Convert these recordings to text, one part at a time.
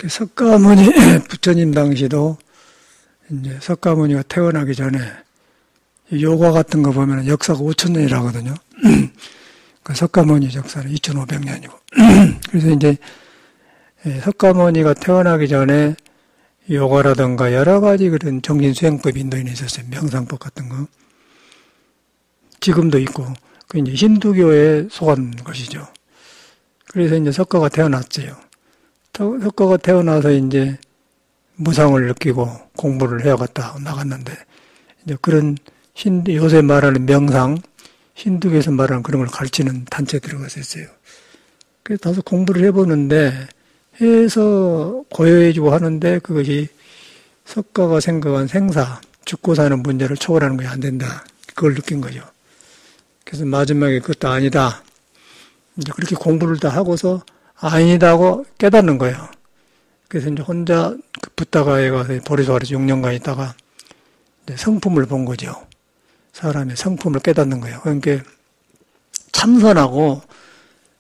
그 석가모니 부처님 당시도 이제 석가모니가 태어나기 전에 요가 같은 거 보면 역사가 5,000년이라거든요. 그 석가모니 역사는 2,500년이고. 그래서 이제 석가모니가 태어나기 전에 요가라든가 여러 가지 그런 정신수행법이 인도에 있었어요. 명상법 같은 거. 지금도 있고, 그 이제 힌두교에 속한 것이죠. 그래서 이제 석가가 태어났어요. 석가가 태어나서 이제 무상을 느끼고 공부를 해야겠다 나갔는데, 이제 그런 요새 말하는 명상, 힌두교에서 말하는 그런 걸 가르치는 단체에 들어갔었어요. 그래서 다소 공부를 해보는데, 해서 고요해지고 하는데 그것이 석가가 생각한 생사, 죽고 사는 문제를 초월하는 것이 안 된다. 그걸 느낀 거죠. 그래서 마지막에 그것도 아니다. 이제 그렇게 공부를 다 하고서 아니다고 깨닫는 거예요. 그래서 이제 혼자 그 붓다가에 가서 보리소아에서 6년간 있다가 이제 성품을 본 거죠. 사람의 성품을 깨닫는 거예요. 그러니까 참선하고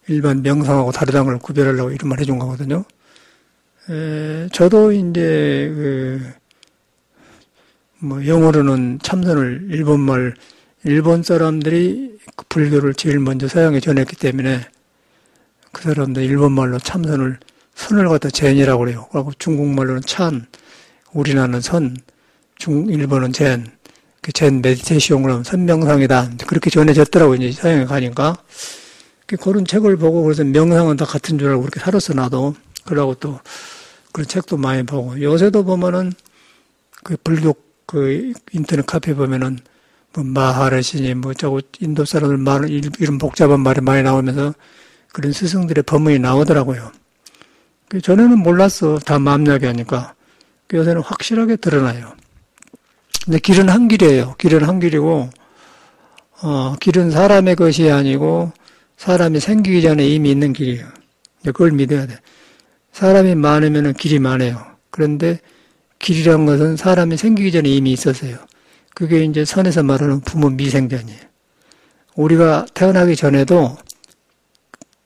일반 명상하고 다르다는 걸 구별하려고 이런 말 해준 거거든요. 저도 이제 영어로는 참선을 일본 사람들이 그 불교를 제일 먼저 서양에 전했기 때문에 그 사람들 일본말로 참선을 선을 갖다 젠이라고 그래요. 그리고 중국말로는 찬, 우리나라는 선, 일본은 젠. 그 젠 메디테이션으로 하면 선명상이다. 그렇게 전해졌더라고요. 이제 서양에 가니까. 그런 책을 보고 그래서 명상은 다 같은 줄 알고 그렇게 살았어 나도. 그러고 또 그런 책도 많이 보고 요새도 보면은 그 불교 그 인터넷 카페 보면은 뭐 마하라시니 뭐 저거 인도 사람들 말 이런 복잡한 말이 많이 나오면서 그런 스승들의 법문이 나오더라고요. 전에는 몰랐어. 다 마음야기 하니까. 요새는 확실하게 드러나요. 근데 길은 한 길이에요. 길은 한 길이고 길은 사람의 것이 아니고 사람이 생기기 전에 이미 있는 길이에요. 그걸 믿어야 돼. 사람이 많으면 길이 많아요. 그런데 길이란 것은 사람이 생기기 전에 이미 있었어요. 그게 이제 선에서 말하는 부모 미생전이에요. 우리가 태어나기 전에도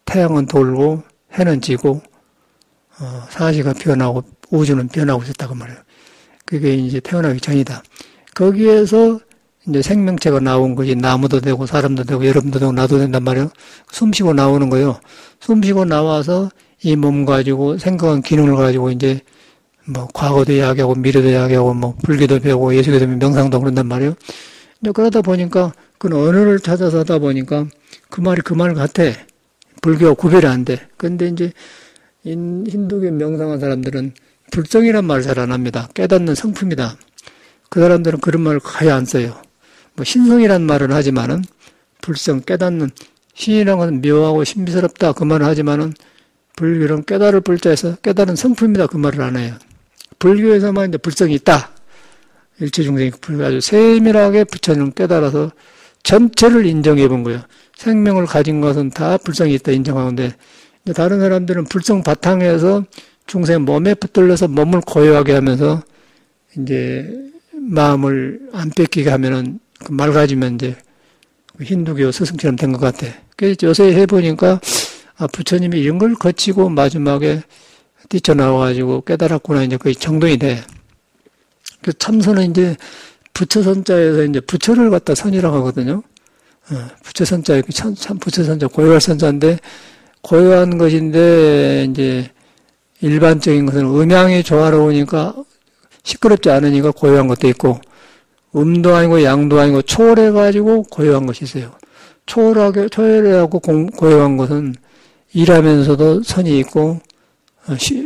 태양은 돌고 해는 지고 사시가 변하고 우주는 변하고 있었다고 말해요. 그게 이제 태어나기 전이다. 거기에서 이제 생명체가 나온 것이 나무도 되고 사람도 되고 여러분도 되고 나도 된단 말이에요. 숨쉬고 나오는 거예요. 숨쉬고 나와서 이 몸 가지고 생각한 기능을 가지고 이제 뭐 과거도 이야기하고 미래도 이야기하고 뭐 불교도 배우고 예수교도 명상도 그런단 말이에요. 이제 그러다 보니까 그 언어를 찾아서 하다 보니까 그 말이 그 말 같아. 불교와 구별이 안 돼. 근데 이제 힌두교 명상한 사람들은 불성이란 말을 잘 안 합니다. 깨닫는 성품이다. 그 사람들은 그런 말을 거의 안 써요. 뭐 신성이란 말은 하지만은 불성 깨닫는 신이라는 것은 묘하고 신비스럽다 그 말을 하지만은 불교는 깨달을 불자에서 깨달은 성품이다 그 말을 안 해요. 불교에서만 이제 불성이 있다. 일체 중생이 아주 세밀하게 부처님을 깨달아서 전체를 인정해 본 거예요. 생명을 가진 것은 다 불성이 있다 인정하는데 다른 사람들은 불성 바탕에서 중생 몸에 붙들려서 몸을 고요하게 하면서 이제 마음을 안 뺏기게 하면은 그 맑아지면 이제 힌두교 스승처럼 된 것 같아. 그래서 요새 해보니까 부처님이 이런 걸 거치고 마지막에 뛰쳐나와가지고 깨달았구나 이제 거의 정돈이 돼. 그 참선은 이제 부처선자에서 이제 부처를 갖다 선이라고 하거든요. 부처선자, 참 부처선자, 고요할 선자인데 고요한 것인데 이제 일반적인 것은 음양이 조화로우니까 시끄럽지 않으니까 고요한 것도 있고 음도 아니고 양도 아니고 초월해가지고 고요한 것이 있어요. 초월하고 고요한 것은 일하면서도 선이 있고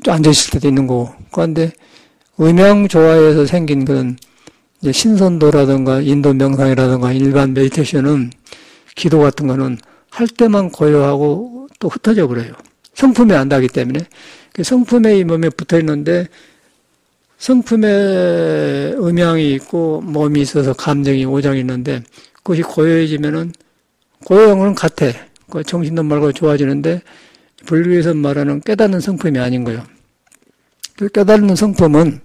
앉아있을 때도 있는 거고 그런데 음양조화에서 생긴 그런 이제 신선도라든가 인도 명상이라든가 일반 메디테이션은 기도 같은 거는 할 때만 고요하고 또 흩어져 버려요. 성품이 안 나기 때문에 성품에 이 몸에 붙어 있는데 성품에 음양이 있고 몸이 있어서 감정이 오장이 있는데 그것이 고요해지면은 고요한 건 같아. 정신도 말고 좋아지는데 불교에서 말하는 깨닫는 성품이 아닌 거예요. 그 깨닫는 성품은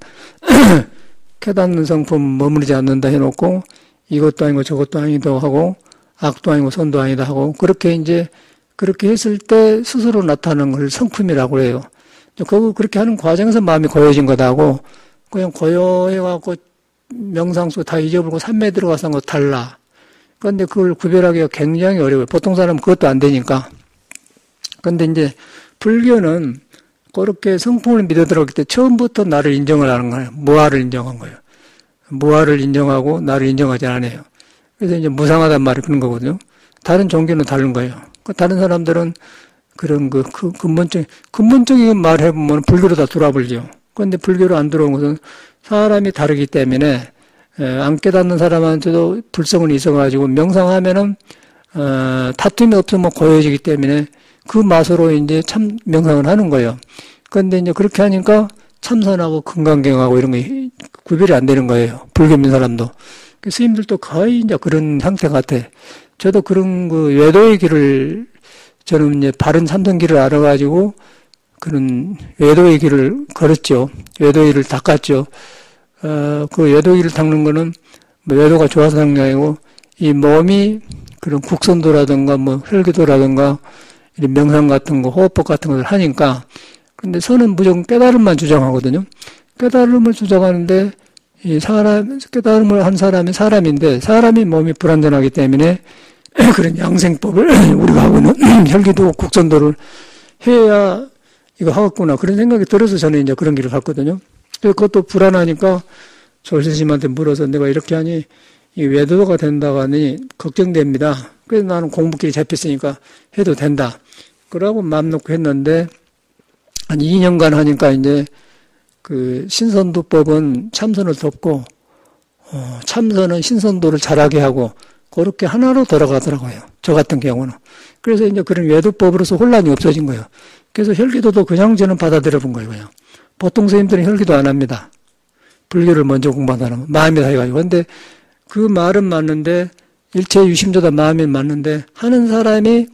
깨닫는 성품 머무르지 않는다 해놓고 이것도 아니고 저것도 아니도 하고 악도 아니고 선도 아니다 하고 그렇게 이제 그렇게 했을 때 스스로 나타나는 걸 성품이라고 해요. 그렇게 하는 과정에서 마음이 고요해진 거다고, 그냥 고요해갖고 명상 속에 다 잊어버리고 산매에 들어가서 한 거 달라. 그런데 그걸 구별하기가 굉장히 어려워요. 보통 사람은 그것도 안 되니까. 그런데 이제 불교는 그렇게 성품을 믿어 들어갈 때 처음부터 나를 인정을 하는 거예요. 무아를 인정한 거예요. 무아를 인정하고 나를 인정하지 않아요. 그래서 이제 무상하단 말이 그런 거거든요. 다른 종교는 다른 거예요. 다른 사람들은 그런 근본적인 말 해보면 불교로 다 돌아버리죠. 그런데 불교로 안 들어온 것은 사람이 다르기 때문에, 안 깨닫는 사람한테도 불성은 있어가지고 명상하면은, 다툼이 없으면 고요해지기 때문에 그 맛으로 이제 참 명상을 하는 거예요. 그런데 이제 그렇게 하니까 참선하고 금강경하고 이런 게 구별이 안 되는 거예요. 불교 믿는 사람도. 스님들도 거의 이제 그런 상태 같아. 저도 그런 외도의 길을, 저는 이제 바른 참선길을 알아가지고 그런 외도의 길을 걸었죠. 외도의 길을 닦았죠. 그 외도의 길을 닦는 거는 뭐 외도가 좋아서 닦는 게 아니고 이 몸이 그런 국선도라든가 뭐 혈기도라든가 이런 명상 같은 거, 호흡법 같은 것을 하니까. 근데 선은 무조건 깨달음만 주장하거든요. 깨달음을 주장하는데 깨달음을 한 사람이 사람인데 사람이 몸이 불완전하기 때문에 그런 양생법을 우리가 하고는 혈기도 국선도를 해야 이거 하겠구나. 그런 생각이 들어서 저는 이제 그런 길을 갔거든요. 그것도 불안하니까 조실스님한테 물어서 내가 이렇게 하니 이 외도가 된다고 하니 걱정됩니다. 그래서 나는 공부길이 잡혔으니까 해도 된다. 그러고 마음 놓고 했는데 한 2년간 하니까 이제 그 신선도법은 참선을 덮고 참선은 신선도를 잘하게 하고 그렇게 하나로 돌아가더라고요. 저 같은 경우는. 그래서 이제 그런 외도법으로서 혼란이 없어진 거예요. 그래서 혈기도도 그냥 저는 받아들여 본 거예요. 그냥. 보통 스님들은 혈기도 안 합니다. 불교를 먼저 공부한다는 마음이 다 해가지고. 근데 그 말은 맞는데 일체 유심조다 마음이 맞는데 하는 사람이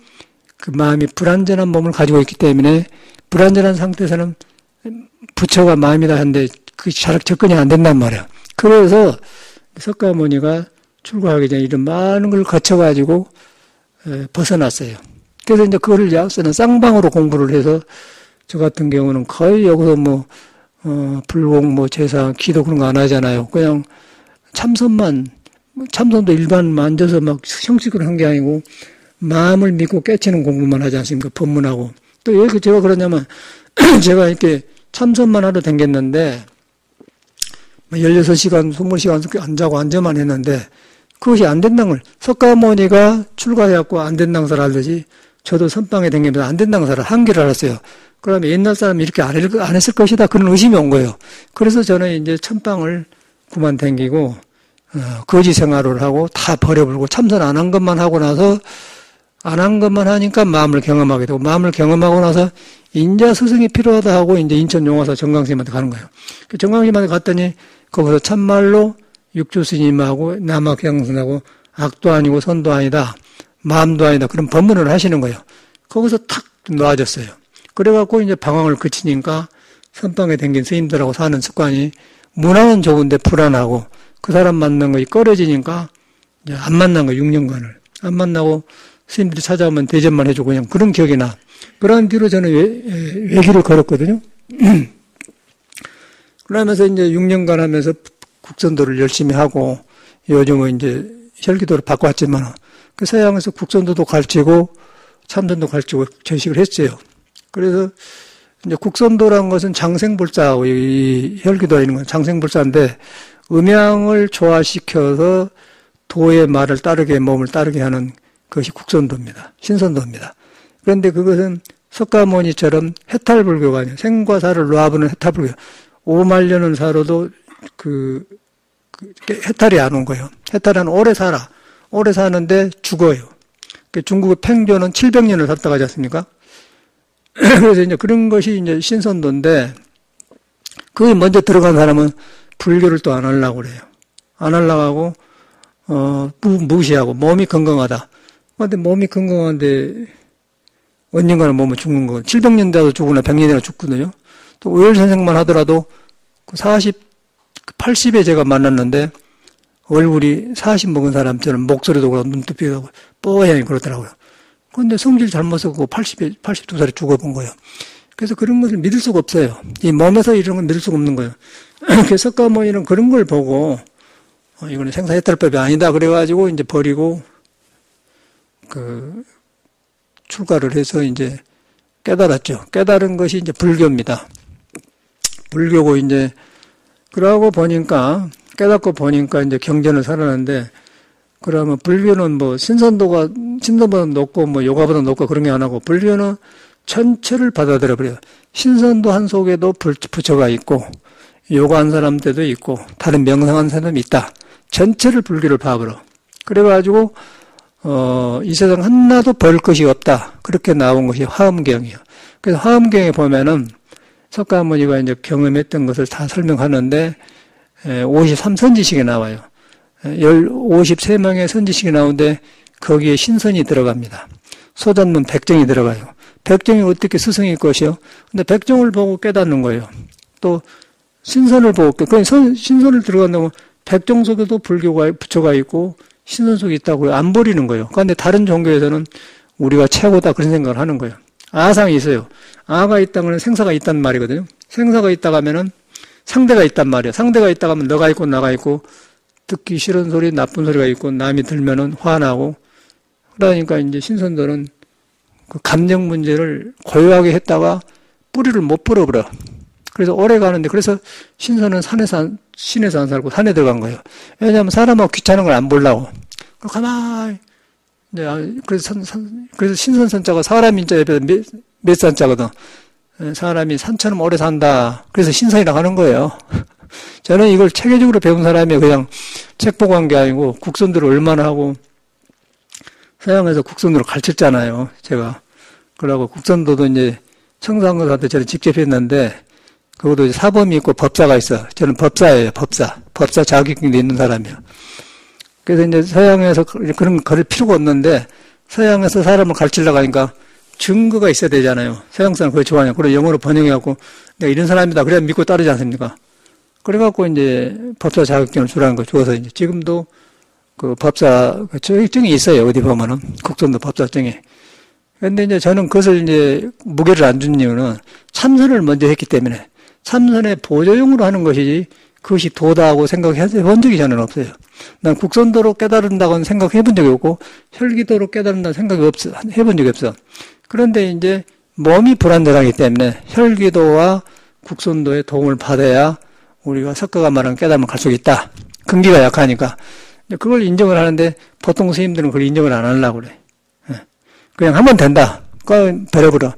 그 마음이 불완전한 몸을 가지고 있기 때문에 불완전한 상태에서는 부처가 마음이다 하는데 그게 잘 접근이 안 된단 말이에요. 그래서 석가모니가 출가하기 전에 이런 많은 걸 거쳐가지고 벗어났어요. 그래서 이제 그거를 약서는 쌍방으로 공부를 해서 저 같은 경우는 거의 여기서 불공, 제사, 기도 그런 거 안 하잖아요. 그냥 참선도 일반 만져서 막 형식으로 한 게 아니고 마음을 믿고 깨치는 공부만 하지 않습니까? 법문하고. 또 왜 제가 그러냐면 제가 이렇게 참선만 하러 댕겼는데 16시간, 20시간 안 자고 앉아만 했는데 그것이 안 된다는 걸 석가모니가 출가해갖고 안 된다는 걸 알듯이 저도 선방에 댕기면서 안 된다는 걸 한계를 알았어요. 그러면 옛날 사람이 이렇게 안 했을 것이다 그런 의심이 온 거예요. 그래서 저는 이제 천방을 그만 댕기고 거지 생활을 하고 다 버려버리고 참선 안 한 것만 하고 나서 안 한 것만 하니까 마음을 경험하게 되고 마음을 경험하고 나서 인자 스승이 필요하다 하고 이제 인천 용화사 정강스님한테 가는 거예요. 정강스님한테 갔더니 거기서 참말로 육조 스님하고 남학경선하고 악도 아니고 선도 아니다. 마음도 아니다. 그런 법문을 하시는 거예요. 거기서 탁 놓아졌어요. 그래갖고 이제 방황을 그치니까 선방에 댕긴 스님들하고 사는 습관이 문화는 좋은데 불안하고 그 사람 만난 거 꺼려지니까 이제 안 만난 거 6년간을 안 만나고 스님들이 찾아오면 대접만 해주고 그냥 그런 기억이 나. 그런 뒤로 저는 외길을 걸었거든요. 그러면서 이제 6년간 하면서 국선도를 열심히 하고 요즘은 이제 혈기도를 바꿔왔지만 그 서양에서 국선도도 가르치고 참선도 가르치고 전식을 했어요. 그래서 이제 국선도라는 것은 장생불사하고 이 혈기도가 있는 건 장생불사인데 음양을 조화시켜서 도의 말을 따르게 몸을 따르게 하는 그것이 국선도입니다. 신선도입니다. 그런데 그것은 석가모니처럼 해탈불교가 아니에요. 생과 사를 놓아보는 해탈불교. 5만 년을 살아도 해탈이 안 온 거예요. 해탈은 오래 살아. 오래 사는데 죽어요. 중국의 팽조는 700년을 살다 가지 않습니까? 그래서 이제 그런 것이 이제 신선도인데, 그게 먼저 들어간 사람은 불교를 또 안 하려고 그래요. 안 하려고 하고, 무시하고, 몸이 건강하다. 근데 몸이 건강한데, 언젠가는 몸은 죽는 거. 700년 돼도 죽으나 100년이나 죽거든요. 또 오열 선생만 하더라도 80에 제가 만났는데 얼굴이 40 먹은 사람처럼 목소리도 그렇고 눈두피가 뽀얗게 그렇더라고요. 그런데 성질 잘못 썼고 82살에 죽어본 거예요. 그래서 그런 것을 믿을 수가 없어요. 이 몸에서 이런 걸 믿을 수가 없는 거예요. 그래서 석가모니는 그런 걸 보고, 이거는 생사해탈법이 아니다. 그래가지고 이제 버리고, 출가를 해서 이제 깨달았죠. 깨달은 것이 이제 불교입니다. 불교고 이제, 그러고 보니까, 깨닫고 보니까 이제 경전을 살았는데, 그러면 불교는 뭐 신선보다 높고 뭐 요가보다 높고 그런 게 안 하고, 불교는 전체를 받아들여 버려요. 신선도 한 속에도 부처가 있고, 요가한 사람들도 있고, 다른 명상한 사람이 있다. 전체를 불교를 봐버려. 그래가지고, 이 세상 하나도 볼 것이 없다. 그렇게 나온 것이 화엄경이에요. 그래서 화엄경에 보면은 석가모니가 이제 경험했던 것을 다 설명하는데, 53선지식이 나와요. 53명의 선지식이 나오는데, 거기에 신선이 들어갑니다. 소잔문 백정이 들어가요. 백정이 어떻게 스승일 것이요? 근데 백정을 보고 깨닫는 거예요. 또, 신선을 보고, 신선을 들어간다면 백정 속에도 부처가 있고, 신선 속에 있다고 안 버리는 거예요. 그런데 다른 종교에서는 우리가 최고다 그런 생각을 하는 거예요. 아상이 있어요. 아가 있다는 건 생사가 있다는 말이거든요. 생사가 있다고 하면은 상대가 있단 말이에요. 상대가 있다고 하면 너가 있고 나가 있고, 듣기 싫은 소리, 나쁜 소리가 있고, 남이 들면은 화나고, 그러니까 이제 신선들은 그 감정 문제를 고요하게 했다가 뿌리를 못 풀어버려. 그래서 오래 가는데, 그래서 신선은 신에서 안 살고 산에 들어간 거예요. 왜냐하면 사람하고 귀찮은 걸 안 보려고. 가만히, 그래서 신선선자가 사람 인자에 비해서 몇 산자거든. 사람이 산처럼 오래 산다. 그래서 신선이라고 하는 거예요. 저는 이걸 체계적으로 배운 사람이 그냥 책 보고 한 게 아니고 국선들을 얼마나 하고 서양에서 국선으로 가르쳤잖아요. 제가. 그러고 국선도도 이제 청산교사한테 저는 직접 했는데 그것도 사범이 있고 법사가 있어. 저는 법사예요. 법사 자격증도 있는 사람이에요. 그래서 이제 서양에서 그런 거 가를 필요가 없는데 서양에서 사람을 가르치려고 하니까 증거가 있어야 되잖아요. 서양 사람 그걸 좋아하냐. 그래 영어로 번역해갖고 내가 이런 사람이다. 그래야 믿고 따르지 않습니까? 그래갖고 이제 법사 자격증을 주라는 거 줘서 이제 지금도 그 법사 자격증이 있어요. 어디 보면은 국선도 법사증이. 근데 이제 저는 그것을 이제 무게를 안 준 이유는 참선을 먼저 했기 때문에 참선의 보조용으로 하는 것이지 그것이 도다하고 생각해 본 적이 저는 없어요. 난 국선도로 깨달은다고는 생각해 본 적이 없고 혈기도로 깨달은다는 생각이 해본 적이 없어. 그런데 이제 몸이 불안정하기 때문에 혈기도와 국선도의 도움을 받아야 우리가 석가가 말하는 깨달음을 갈 수 있다. 근기가 약하니까. 그걸 인정을 하는데 보통 스님들은 그걸 인정을 안 하려고 그래. 그냥 하면 된다. 그거 버려버려.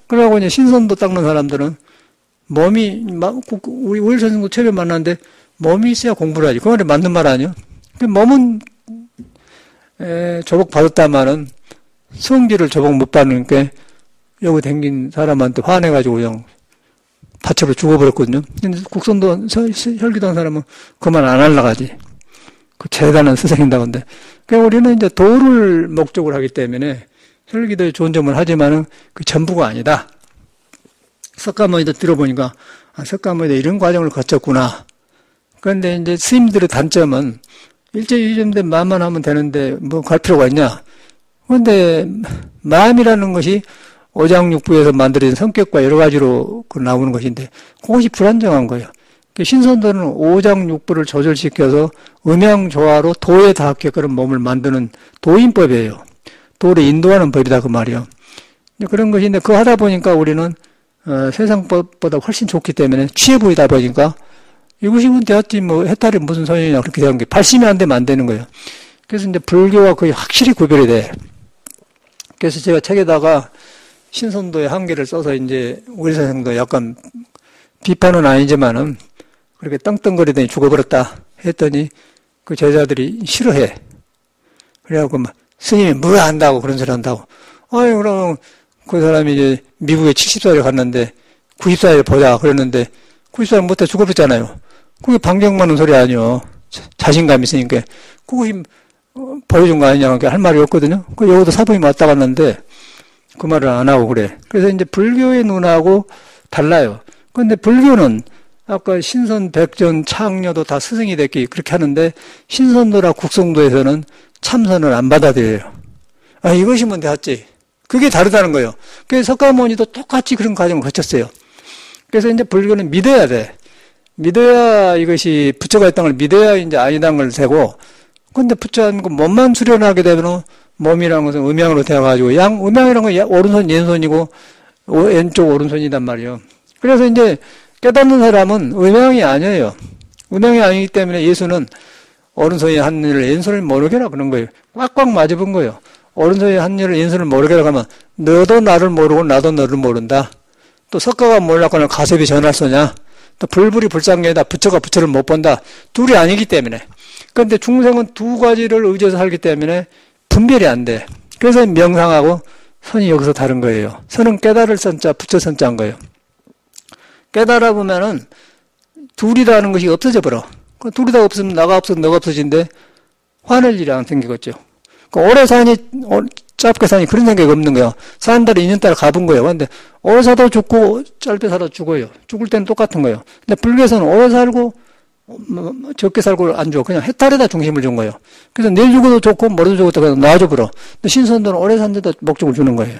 그러고 이제 신선도 닦는 사람들은 몸이, 우리 오일선생도 처음에 만났는데 몸이 있어야 공부를 하지. 그 말이 맞는 말 아니에요? 몸은, 조복 받았다마는 성질을 조복 못 받으니까 여기 댕긴 사람한테 화내가지고 그냥 파첩을 죽어버렸거든요. 근데 국선도 혈기도 한 사람은 그 말 안 하려고 하지. 그 대단한 스승인다고 한데. 그러니까 우리는 이제 도를 목적으로 하기 때문에 혈기도에 좋은 점을 하지만은 그 전부가 아니다. 석가모니도 들어보니까, 석가모니도 이런 과정을 거쳤구나. 그런데 이제 스님들의 단점은 일제유점된 마음만 하면 되는데 뭐 갈 필요가 있냐. 그런데 마음이라는 것이 오장육부에서 만들어진 성격과 여러 가지로 나오는 것인데 그것이 불안정한 거예요. 신선도는 오장육부를 조절시켜서 음양조화로 도에 닿게끔 몸을 만드는 도인법이에요. 도를 인도하는 법이다 그 말이에요. 그런 것인데 그거 하다 보니까 우리는 세상법보다 훨씬 좋기 때문에 취해 보이다 보니까 이것이 되었지 뭐 해탈이 무슨 소용이냐 그렇게 되는 게 발심이 안 되면 안 되는 거예요. 그래서 이제 불교와 거의 확실히 구별이 돼. 그래서 제가 책에다가 신선도의 한계를 써서 이제 우리 선생도 약간 비판은 아니지만은 그렇게 떵떵거리더니 죽어버렸다 했더니 그 제자들이 싫어해. 그래갖고 막 스님이 뭘 안다고 그런 소리 한다고. 아니 그럼 그 사람이 이제 미국에 70살에 갔는데 90살에 보자 그랬는데 90살 못해 죽어버렸잖아요. 그게 반경만한 소리 아니요. 자신감 있으니까 그것이 보여준 거 아니냐 할 말이 없거든요. 그 여기도 사범이 왔다 갔는데 그 말을 안 하고 그래. 그래서 이제 불교의 눈하고 달라요. 그런데 불교는 아까 신선, 백전, 창녀도 다 스승이 됐기 그렇게 하는데 신선도나 국성도에서는 참선을 안 받아들여요. 이것이면 되었지. 그게 다르다는 거예요. 그래서 석가모니도 똑같이 그런 과정을 거쳤어요. 그래서 이제 불교는 믿어야 돼. 믿어야 이것이 부처가 있다는 걸 믿어야 이제 아니다는 걸 세고, 근데 부처 안 믿고 몸만 수련하게 되면 몸이라는 것은 음양으로 되어가지고, 음양이라는 건 오른손, 왼손이고, 왼쪽, 오른손이단 말이에요. 그래서 이제 깨닫는 사람은 음양이 아니에요. 음양이 아니기 때문에 예수는 오른손이 한 일을 왼손을 모르게라 그런 거예요. 꽉꽉 맞아본 거예요. 오른손이 한 일을 왼손을 모르게라 하면 너도 나를 모르고 나도 너를 모른다. 또 석가가 몰랐거나 가섭이 전할 소냐. 또 불불이 불상계다. 부처가 부처를 못 본다. 둘이 아니기 때문에. 그런데 중생은 두 가지를 의지해서 살기 때문에 분별이 안 돼. 그래서 명상하고 선이 여기서 다른 거예요. 선은 깨달을 선자, 부처 선자인 거예요. 깨달아 보면은 둘이라는 것이 없어져 버려. 둘이 다 없으면 나가 없어도 너가 없어진데 화낼 일이 안 생기겠죠. 오래 사니, 짧게 사니 그런 생각이 없는 거예요. 사는 달에 2년 달에 가본 거예요. 근데 오래 살다 죽고 짧게 살다 죽어요. 죽을 때는 똑같은 거예요. 근데 불교에서는 오래 살고 적게 살고 안 줘. 그냥 해탈에다 중심을 준 거예요. 그래서 내일 죽어도 좋고 모레도 죽어도 그냥 놔줘 버려. 근데 신선도는 오래 산데도 목적을 주는 거예요.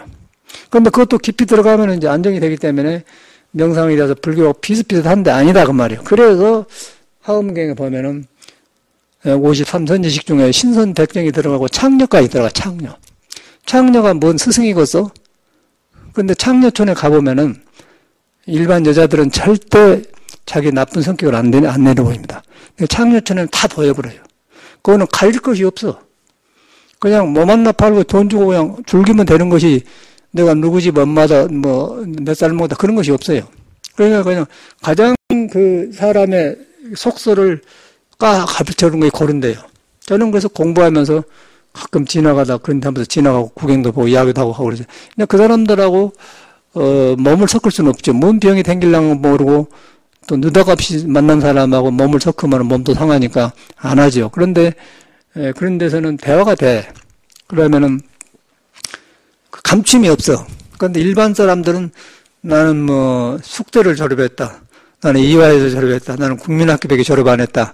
그런데 그것도 깊이 들어가면 이제 안정이 되기 때문에 명상이라서 불교가 비슷비슷한데 아니다 그 말이에요. 그래서 화엄경에 보면은 53선지식 중에 신선 백정이 들어가고 창녀까지 들어가. 창녀가 뭔 스승이겠어? 근데 창녀촌에 가보면은 일반 여자들은 절대 자기 나쁜 성격을 안 내려보입니다. 창녀촌에는 다 보여버려요. 그거는 가릴 것이 없어. 그냥 몸 하나 팔고 돈 주고 그냥 즐기면 되는 것이 내가 누구 집 엄마다 뭐 몇 살 먹다 그런 것이 없어요. 그러니까 그냥 가장 그 사람의 속설을 가르쳐주는 게 그런데요. 저는 그래서 공부하면서 가끔 지나가다 그런 데 하면서 지나가고 구경도 보고 이야기도 하고 그러죠. 근데 그 사람들하고 몸을 섞을 수는 없죠. 뭔 병이 생길랑은 모르고 또 느닷없이 만난 사람하고 몸을 섞으면 몸도 상하니까 안 하죠. 그런데 그런 데서는 대화가 돼. 그러면은 감춤이 없어. 그런데 일반 사람들은 나는 뭐 숙대를 졸업했다. 나는 이화에서 졸업했다. 나는 국민학교밖에 졸업 안 했다.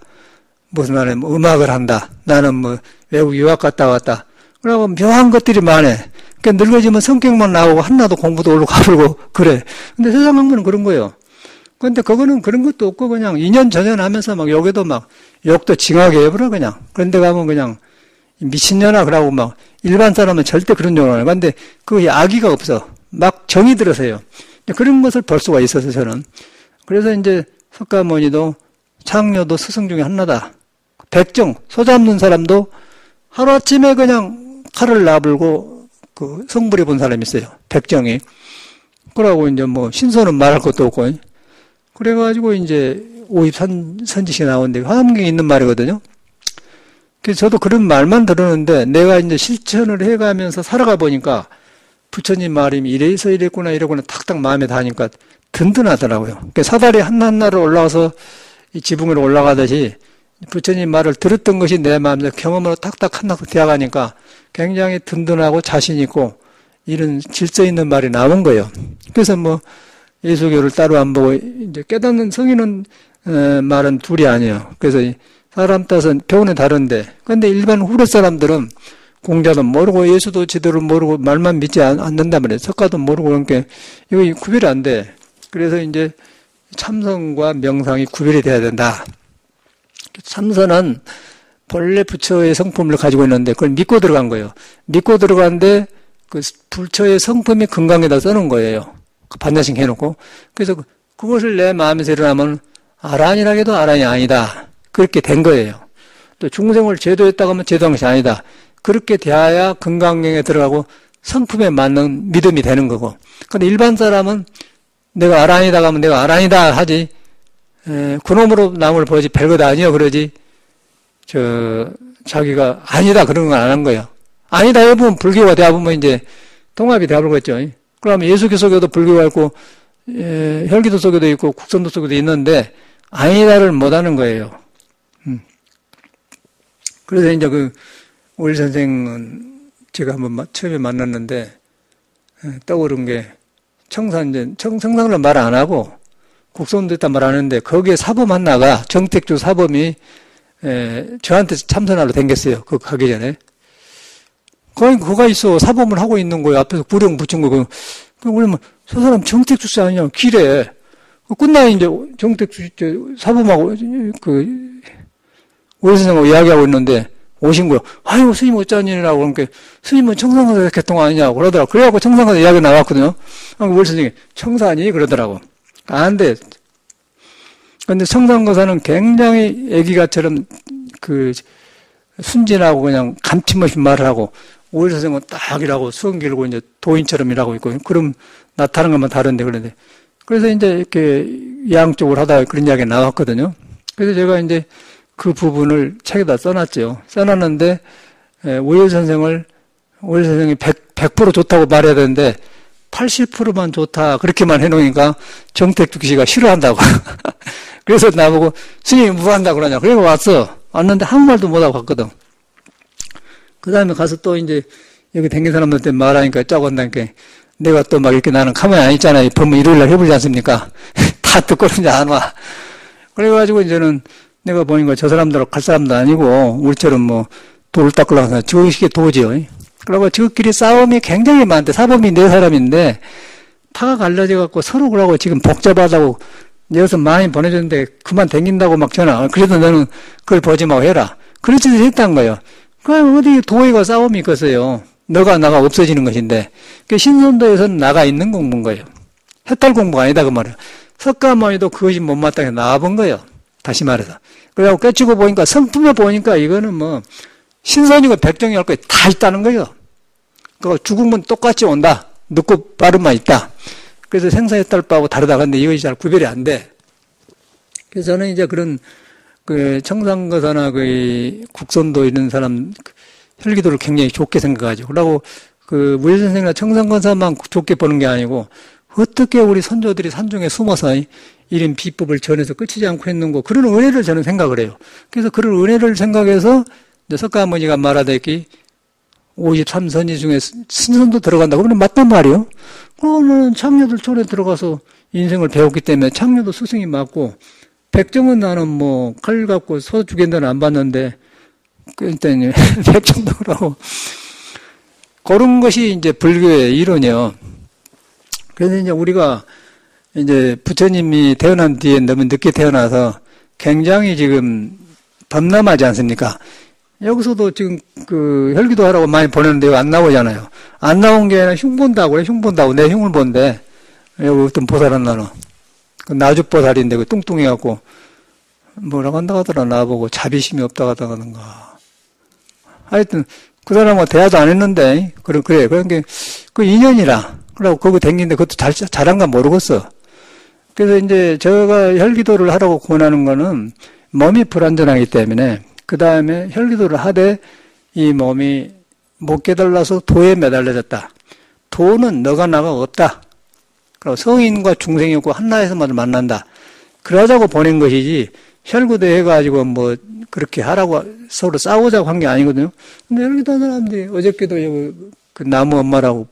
무슨 나는 뭐 음악을 한다. 나는 뭐 외국 유학 갔다 왔다. 그러고 묘한 것들이 많아. 그러니까 늙어지면 성격만 나오고 한나도 공부도 올라가 버리고 그래. 근데 세상 한번은 그런 거예요. 근데 그거는 그런 것도 없고 그냥 2년 전년 하면서 막 여기도 막 욕도 징하게 해버려 그냥. 그런데 가면 그냥 미친년아 그러고 막 일반 사람은 절대 그런 욕을 안 해요. 근데 그게 악의가 없어. 막 정이 들어서요. 그런 것을 볼 수가 있어서 저는. 그래서 이제 석가모니도 창녀도 스승 중에 하나다. 백정, 소 잡는 사람도 하루아침에 그냥 칼을 놔불고 그 성불해 본 사람이 있어요. 백정이. 그러고 이제 뭐 신선은 말할 것도 없고. 그래가지고 이제 53선지식이 나오는데 화엄경에 있는 말이거든요. 그래서 저도 그런 말만 들었는데 내가 이제 실천을 해가면서 살아가 보니까 부처님 말이 이래서 이랬구나 이러구나 탁탁 마음에 닿으니까 든든하더라고요. 그러니까 사다리 하나하나를 올라가서 이 지붕 위로 올라가듯이 부처님 말을 들었던 것이 내 마음에 경험으로 탁탁 하나씩 되어가니까 굉장히 든든하고 자신 있고 이런 질서 있는 말이 나온 거예요. 그래서 뭐 예수교를 따로 안 보고 이제 깨닫는 성인은 말은 둘이 아니에요. 그래서 사람 따라서 교훈은 다른데 근데 일반 후레 사람들은 공자도 모르고 예수도 제대로 모르고 말만 믿지 않는단 말이에요. 석가도 모르고 그러니까 이거 구별이 안 돼. 그래서 이제 참선과 명상이 구별이 돼야 된다. 참선은 본래 부처의 성품을 가지고 있는데 그걸 믿고 들어간 거예요. 믿고 들어갔는데 그 부처의 성품이 건강에다 써놓은 거예요. 반야식 해놓고. 그래서 그것을 내 마음에서 일어나면 아란이라고 해도 아란이 아니다. 그렇게 된 거예요. 또 중생을 제도했다고 하면 제도한 것이 아니다. 그렇게 돼야 건강경에 들어가고 성품에 맞는 믿음이 되는 거고. 근데 일반 사람은 내가 아란이다 하면 내가 아란이다 하지, 그놈으로 남을 보지 별것 아니요 그러지, 자기가 아니다 그런 건 안 한 거예요. 아니다 해보면 불교가 되어보면 이제 통합이 되어버리겠죠. 그러면 예수교 속에도 불교가 있고, 혈기도 속에도 있고, 국선도 속에도 있는데, 아니다를 못 하는 거예요. 그래서 이제 우리 선생은 제가 한번 처음에 만났는데, 떠오른 게, 청산을 말 안 하고, 국선도 있다 말 안 하는데, 거기에 사범 하나가, 정택주 사범이, 저한테 참선하러 댕겼어요. 그거 가기 전에. 그가 있어. 사범을 하고 있는 거예요. 앞에서 구령 붙인 거고. 그러면 저 사람 정택 출세 아니냐. 길에. 끝나야 이제 정택 출세 사범하고 오해 선생하고 이야기하고 있는데 오신 거예요. 아이고, 스님 어쩌니라고 그러니까 스님은 청산가사 개통 아니냐고 그러더라고. 그래갖고 청산가사 이야기 나왔거든요. 오해 선생이 청산이 그러더라고. 안 돼. 근데 청산가사는 굉장히 애기가처럼 순진하고 그냥 감침없이 말을 하고 오해 선생은 딱이라고 수건 길고 이제 도인처럼 일하고 있고 그럼 나타나는 것만 다른데 그런데 그래서 이제 이렇게 양쪽을 하다가 그런 이야기가 나왔거든요. 그래서 제가 이제 그 부분을 책에다 써놨죠. 써놨는데, 오해 선생이 100% 좋다고 말해야 되는데, 80%만 좋다, 그렇게만 해놓으니까 정택주 씨가 싫어한다고. 그래서 나보고, 스님이 뭐 한다고 그러냐. 그래서 왔어. 왔는데 아무 말도 못하고 갔거든. 그 다음에 가서 또 이제, 여기 댕긴 사람들한테 말하니까 짜고 한다니까, 내가 또 막 이렇게 나는 가만히 안 있잖아요. 법문 일요일날 해보지 않습니까? 다 듣고 이제 안 와. 그래가지고 이제는, 내가 보니까 저 사람들하고 갈 사람도 아니고, 우리처럼 뭐, 돌을 닦으려고 하서 저식의 도지요. 그러고 저끼리 싸움이 굉장히 많대. 사범이 4사람인데, 파가 갈라져갖고 서로 그러고 지금 복잡하다고, 여기서 많이 보내줬는데, 그만 댕긴다고 막 전화. 그래도 너는 그걸 보지 말고 해라. 그런 짓을 했단 거예요. 그럼 어디 도의가 싸움이 있겠어요. 너가 나가 없어지는 것인데, 신선도에서는 나가 있는 공부인 거예요. 해탈 공부가 아니다, 그 말이에요. 석가모니도 그것이 못마땅해서 나와본 거예요. 다시 말해서. 그래갖고 깨치고 보니까 성품에 보니까 이거는 뭐 신선이고 백정이 할 거 다 있다는 거예요. 그 죽으면 똑같이 온다. 늦고 빠른만 있다. 그래서 생사해탈법하고 다르다. 근데 이것이 잘 구별이 안 돼. 그래서 저는 이제 그런 청산거사나 국선도 이런 사람 혈기도를 굉장히 좋게 생각하죠. 그러고 무예 선생이나 청산거사만 좋게 보는 게 아니고 어떻게 우리 선조들이 산중에 숨어서 이런 비법을 전해서 끝이지 않고 했는고 그런 은혜를 저는 생각을 해요. 그래서 그런 은혜를 생각해서 석가모니가 말하다기 53선지 중에 신선도 들어간다고 그러면 맞단 말이에요. 그러면 창녀들 촌에 들어가서 인생을 배웠기 때문에 창녀도 스승이 맞고 백정은 나는 뭐 칼 갖고 서 죽인다는 안 봤는데 그랬더니 백정도 그러고 그런 것이 이제 불교의 이론이요. 그래서 이제 우리가 이제 부처님이 태어난 뒤에 너무 늦게 태어나서 굉장히 지금 범람하지 않습니까? 여기서도 지금 혈기도 하라고 많이 보내는데 안 나오잖아요. 안 나온 게 아니라 흉본다고 그래. 흉본다고. 내 흉을 본대. 여기 어떤 보살 하나는. 나주보살인데 뚱뚱해갖고 뭐라고 한다고 하더라. 나보고 자비심이 없다고 하다가 하여튼 그 사람하고 대화도 안 했는데 그래. 그런 게 그 인연이라. 그러고 거기 댕기는데 그것도 잘한가 모르겠어. 그래서 이제 제가 혈기도를 하라고 권하는 거는 몸이 불안전하기 때문에 그 다음에 혈기도를 하되 이 몸이 못 깨달아서 도에 매달려졌다. 도는 너가 나가 없다. 그리고 성인과 중생이 없고 한나에서만 만난다. 그러자고 보낸 것이지 혈기도 해가지고 뭐 그렇게 하라고 서로 싸우자고 한 게 아니거든요. 근데 혈기도 하는 사람들이 어저께도 그 나무 엄마라고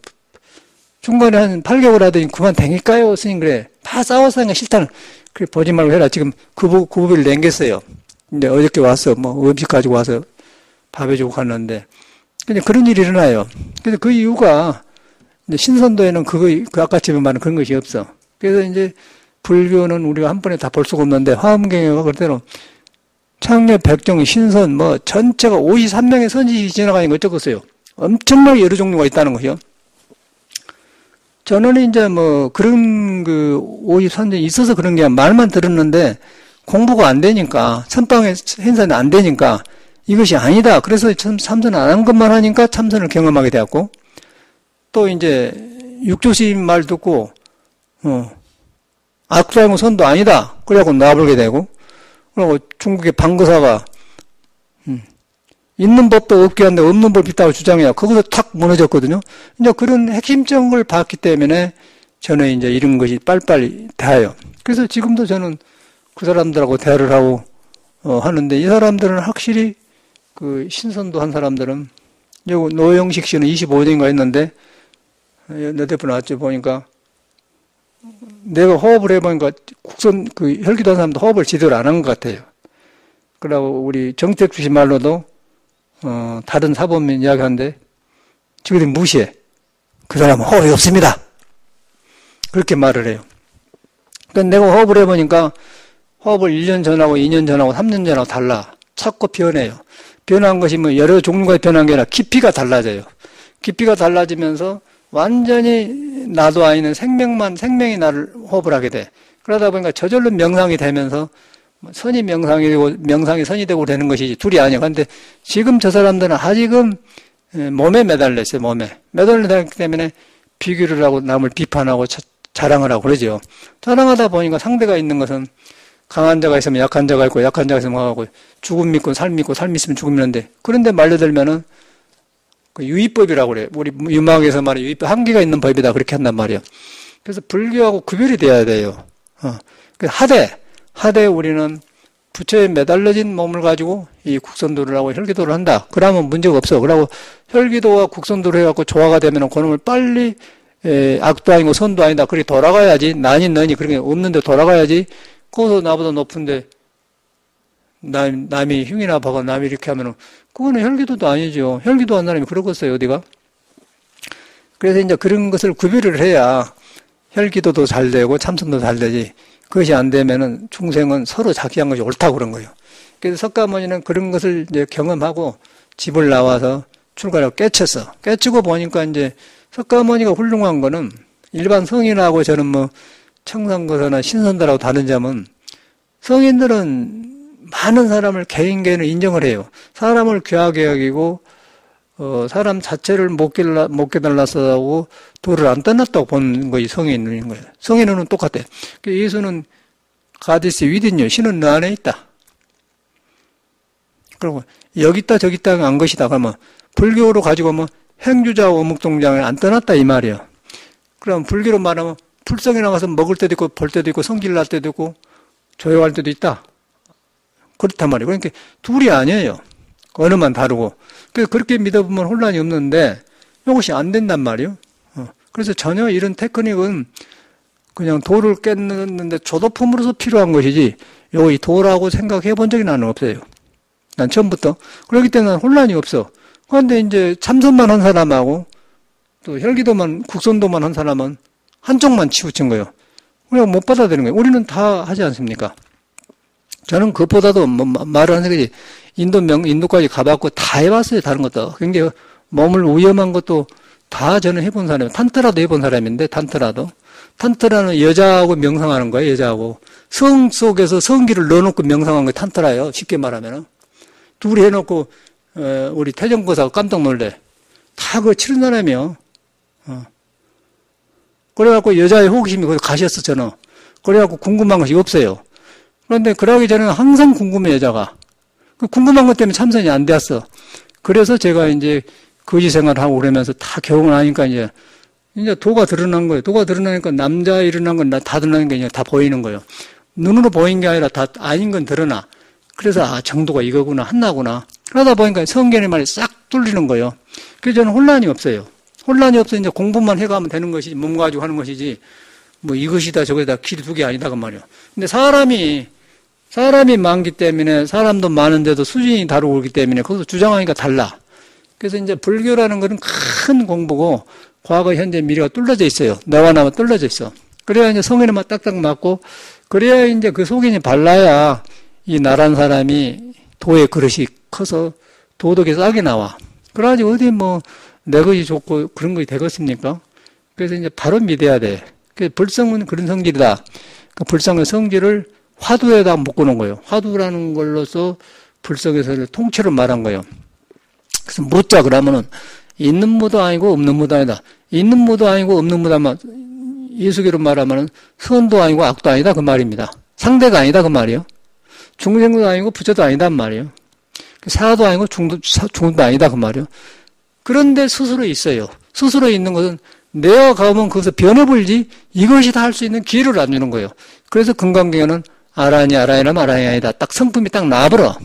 중간에 한 8개월 하더니 그만 댕길까요? 스님 그래. 다 싸워서 하는 거 싫다는. 그래, 보지 말고 해라. 지금 그 부비를 남겼어요. 근데 어저께 와서 뭐 음식 가지고 와서 밥 해주고 갔는데. 근데 그런 일이 일어나요. 그래서 그 이유가 이제 신선도에는 그 아까 집에 말한 그런 것이 없어. 그래서 이제 불교는 우리가 한 번에 다 볼 수가 없는데 화엄경에가 그대로 창녀, 백정, 신선 뭐 전체가 53명의 선지식이 지나가는 거 적었어요. 엄청나게 여러 종류가 있다는 것이요. 저는 이제 뭐 그런 53년이 있어서 그런 게 말만 들었는데 공부가 안 되니까 선방의 행사는 안 되니까 이것이 아니다. 그래서 참선 안 한 것만 하니까 참선을 경험하게 되었고 또 이제 육조심 말 듣고 악수하고 선도 아니다. 그래갖고 놔버리게 되고 그리고 중국의 방거사가 있는 법도 없게 한데 없는 법이 있다고 주장해요. 거기서 탁 무너졌거든요. 이제 그런 핵심적을 봤기 때문에 저는 이제 이런 것이 빨리빨리 닿아요. 그래서 지금도 저는 그 사람들하고 대화를 하고 하는데 이 사람들은 확실히 그 신선도 한 사람들은 여기 노영식 씨는 25년인가 했는데 내 대표 나왔죠. 보니까 내가 호흡을 해보니까 국선 혈기도 한 사람도 호흡을 제대로 안 한 것 같아요. 그러고 우리 정택주 씨 말로도 다른 사범인 이야기하는데 저희들이 무시해. 그 사람은 호흡이 없습니다. 그렇게 말을 해요. 그러니까 내가 호흡을 해보니까 호흡을 1년 전하고 2년 전하고 3년 전하고 달라. 자꾸 변해요. 변한 것이 뭐 여러 종류가 변한 게 아니라 깊이가 달라져요. 깊이가 달라지면서 완전히 나도 아니는 생명이 나를 호흡을 하게 돼. 그러다 보니까 저절로 명상이 되면서 선이 명상이 되고 명상이 선이 되고 되는 것이지 둘이 아니야. 그런데 지금 저 사람들은 아직은 몸에 매달려 있어요. 몸에. 매달려 있기 때문에 비교를 하고 남을 비판하고 자랑을 하고 그러죠. 자랑하다 보니까 상대가 있는 것은 강한 자가 있으면 약한 자가 있고 약한 자가 있으면 강하고 죽음 믿고 삶 있으면 죽음 믿는데 그런데 말려들면은 그 유의법이라고 그래요. 우리 유막에서 말해 유의법 한계가 있는 법이다 그렇게 한단 말이에요. 그래서 불교하고 구별이 돼야 돼요. 하되 우리는 부처에 매달려진 몸을 가지고 이 국선도를 하고 혈기도를 한다. 그러면 문제가 없어. 그러고 혈기도와 국선도를 해갖고 조화가 되면 그놈을 빨리 악도 아니고 선도 아니다. 그렇게 돌아가야지. 난이 너니 그렇게 없는데 돌아가야지. 거기서 나보다 높은데 남이 흉이나 박아 남이 이렇게 하면은 그거는 혈기도도 아니죠. 혈기도 한 사람이 그러겠어요 어디가? 그래서 이제 그런 것을 구별을 해야 혈기도도 잘 되고 참선도 잘 되지. 그것이 안 되면은 중생은 서로 자기 한 것이 옳다고 그런 거예요. 그래서 석가모니는 그런 것을 이제 경험하고 집을 나와서 출가를 깨쳤어. 깨치고 보니까 이제 석가모니가 훌륭한 거는 일반 성인하고 저는 뭐 청산거사나 신선들하고 다른 점은 성인들은 많은 사람을 개인을 인정을 해요. 사람을 귀하게 여기고 사람 자체를 못 깨달았어 하고 도를 안 떠났다고 보는 것이 성인인 거예요. 성인은 똑같아. 예수는 가디스 위딘요. 신은 너 안에 있다. 그리고 여기 있다 저기 있다 안 것이다. 그러면 불교로 가지고 뭐 행주자 어묵동장에 안 떠났다 이 말이에요. 그럼 불교로 말하면 풀성에 나가서 먹을 때도 있고 볼 때도 있고 성질 날 때도 있고 조용할 때도 있다. 그렇단 말이에요. 그러니까 둘이 아니에요. 언어만 다르고. 그래서 그렇게 믿어보면 혼란이 없는데 이것이 안 된단 말이에요. 그래서 전혀 이런 테크닉은 그냥 도를 깼는데 조도품으로서 필요한 것이지 이 도라고 생각해 본 적이 나는 없어요. 난 처음부터. 그렇기 때문에 혼란이 없어. 그런데 이제 참선만 한 사람하고 또 혈기도만 국선도만 한 사람은 한쪽만 치우친 거예요. 우리가 못 받아들이는 거예요. 우리는 다 하지 않습니까? 저는 그것보다도 말을 하는 거지. 인도까지 가봤고 다 해봤어요. 다른 것도. 굉장히 몸을 위험한 것도 다 저는 해본 사람이에요. 탄트라도 해본 사람인데, 탄트라는 여자하고 명상하는 거예요. 여자하고. 성 속에서 성기를 넣어놓고 명상한 게 탄트라예요. 쉽게 말하면. 둘이 해놓고 우리 태정고사가 깜짝 놀래. 다 그거 치른 사람이에요. 그래갖고 여자의 호기심이 거기 가셨어, 저는. 그래갖고 궁금한 것이 없어요. 그런데 그러기 전에는 항상 궁금해, 여자가. 궁금한 것 때문에 참선이 안 되었어. 그래서 제가 이제 거지 생활을 하고 그러면서 다 경험을 하니까 이제 도가 드러난 거예요. 도가 드러나니까 남자 일어난 건 다 드러나는 게 이제 다 보이는 거예요. 눈으로 보이는 게 아니라 다 아닌 건 드러나. 그래서 정도가 이거구나, 한나구나. 그러다 보니까 성견의 말이 싹 뚫리는 거예요. 그래서 저는 혼란이 없어요. 혼란이 없어 이제 공부만 해가면 되는 것이지, 몸 가지고 하는 것이지, 뭐 이것이다 저것이다 길이 두 개 아니다 그 말이에요. 근데 사람이 많기 때문에 사람도 많은데도 수준이 다르고 그렇기 때문에 거기서 주장하니까 달라. 그래서 이제 불교라는 것은 큰 공부고 과거, 현재, 미래가 뚫려져 있어요. 너와 나와 뚫려져 있어. 그래야 이제 성인에만 딱딱 맞고 그래야 이제 그 속인이 발라야 이 나란 사람이 도의 그릇이 커서 도덕이 싹이 나와. 그래가지고 어디 뭐 내 것이 좋고 그런 것이 되겠습니까? 그래서 이제 바로 믿어야 돼. 그 불성은 그런 성질이다. 그 불성의 성질을 화두에다 묶어놓은 거예요. 화두라는 걸로서 불성에서를 통째로 말한 거예요. 그래서 묻자 그러면은 있는 무도 아니고 없는 무도 아니다. 있는 무도 아니고 없는 무다만 예수계로 말하면은 선도 아니고 악도 아니다 그 말입니다. 상대가 아니다 그 말이에요. 중생도 아니고 부처도 아니다 그 말이에요. 사도 아니고 중도 아니다 그 말이에요. 그런데 스스로 있어요. 스스로 있는 것은 내가 가면 거기서 변해버리지 이것이 다 할 수 있는 기회를 안 주는 거예요. 그래서 금강경에는 아라니라면 아라니 아니다. 딱 성품이 딱 나버려.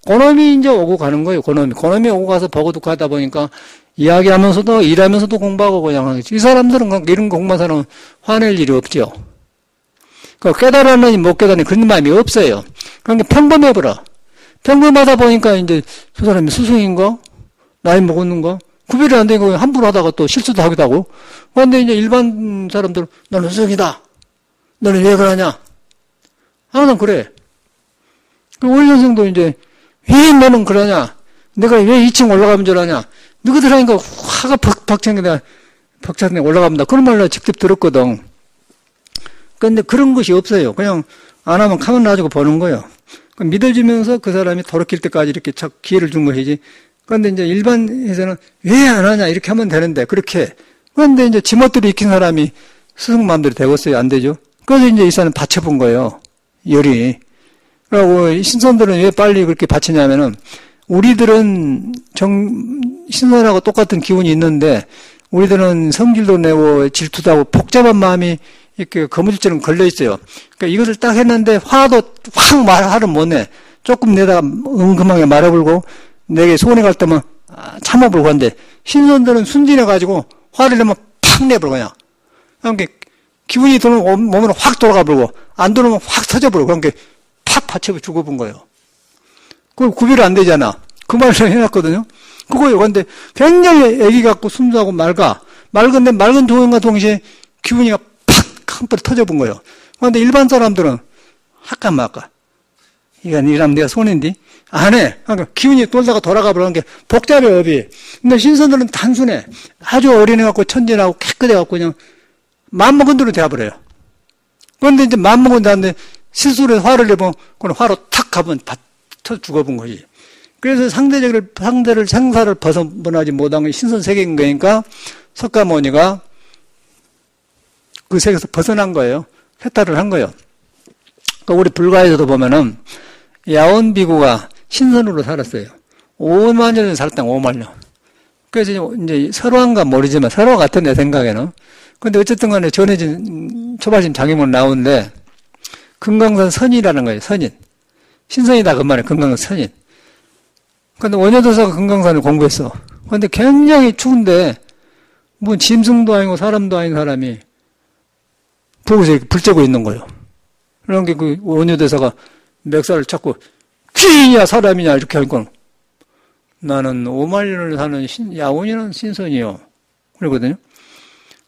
그놈이 이제 오고 가는 거예요. 그놈이 오고 가서 보고도 가다 보니까 이야기하면서도 일하면서도 공부하고 그냥 하겠지. 이 사람들은 이런 공부한 사람은 화낼 일이 없죠. 그러니까 깨달았느니 못 깨달으니 그런 마음이 없어요. 그러니까 평범해버려. 평범하다 보니까 이제 저 사람이 스승인가? 나이 먹었는가? 구별이 안 되고 함부로 하다가 또 실수도 하기도 하고. 그런데 이제 일반 사람들은 너는 수석이다. 너는 왜 그러냐? 항상 그래. 그 원년생도 이제 왜 너는 그러냐? 내가 왜 2층 올라가면 저러냐? 너희들 하니까 화가 벅차게 올라갑니다. 그런 말을 직접 들었거든. 그런데 그런 것이 없어요. 그냥 안 하면 가만 놔두고 보는 거예요. 믿어주면서 그 사람이 돌이킬 때까지 이렇게 기회를 준 것이지. 그런데 이제 일반에서는 왜 안 하냐 이렇게 하면 되는데 그렇게. 그런데 이제 지멋대로 익힌 사람이 스승 마음대로 되겠어요? 안 되죠? 그래서 이제 이 사람 받쳐본 거예요. 열이. 그리고 신선들은 왜 빨리 그렇게 받치냐면은 우리들은 신선하고 똑같은 기운이 있는데 우리들은 성질도 내고 질투도 하고 복잡한 마음이 이렇게 거무줄처럼 걸려 있어요. 그러니까 이것을 딱 했는데 화도 확 화를 못 내. 조금 내다가 은금하게 말해불고 내게 손해 갈 때면 참아불고 하는데 신선들은 순진해가지고 화를 내면 팍 내버려 그냥. 그러니까 기분이 들어오면 몸으로 확 돌아가버리고 안 들어오면 확 터져버리고 그러니까 팍 받쳐 죽어본 거예요. 그걸 구별이 안 되잖아. 그 말을 해놨거든요. 그거예요. 근데 굉장히 애기 같고 순수하고 맑은데 맑은 조용과 동시에 기분이 팍 한번 터져본 거예요. 그런데 일반 사람들은 할까 말까. 이러면 내가 손인데 안 해. 그러니까 기운이 돌다가 돌아가 버리는 게 복잡해 업이. 근데 신선들은 단순해. 아주 어린애 갖고 천진하고 깨끗해 갖고 그냥 마음먹은 대로 돼버려요. 그런데 이제 마음먹은 다는데 실수로 화를 내면 그건 화로 탁 가면 터 죽어본 거지. 그래서 상대를 생사를 벗어나지 못한 게 신선 세계인 거니까 석가모니가 그 세계에서 벗어난 거예요. 해탈을 한 거예요. 그러니까 우리 불가에서도 보면은 야원비구가 신선으로 살았어요. 5만 년을 살았다, 5만 년. 그래서 이제 서로한가 모르지만 서로 같은 내 생각에는. 근데 어쨌든 간에 전해진 초발심 장애문 나오는데 금강산 선이라는 거예요, 선인. 신선이다, 그 말이에요, 금강산 선인. 근데 원효도사가 금강산을 공부했어. 근데 굉장히 추운데, 뭐 짐승도 아니고 사람도 아닌 사람이 거기서 이렇게 불 쬐고 있는 거예요. 그러니까 그 원효도사가 멱살을 찾고, 귀인이야, 사람이냐, 이렇게 하니까, 나는 5만 년을 사는 야원이라는 신선이요. 그러거든요.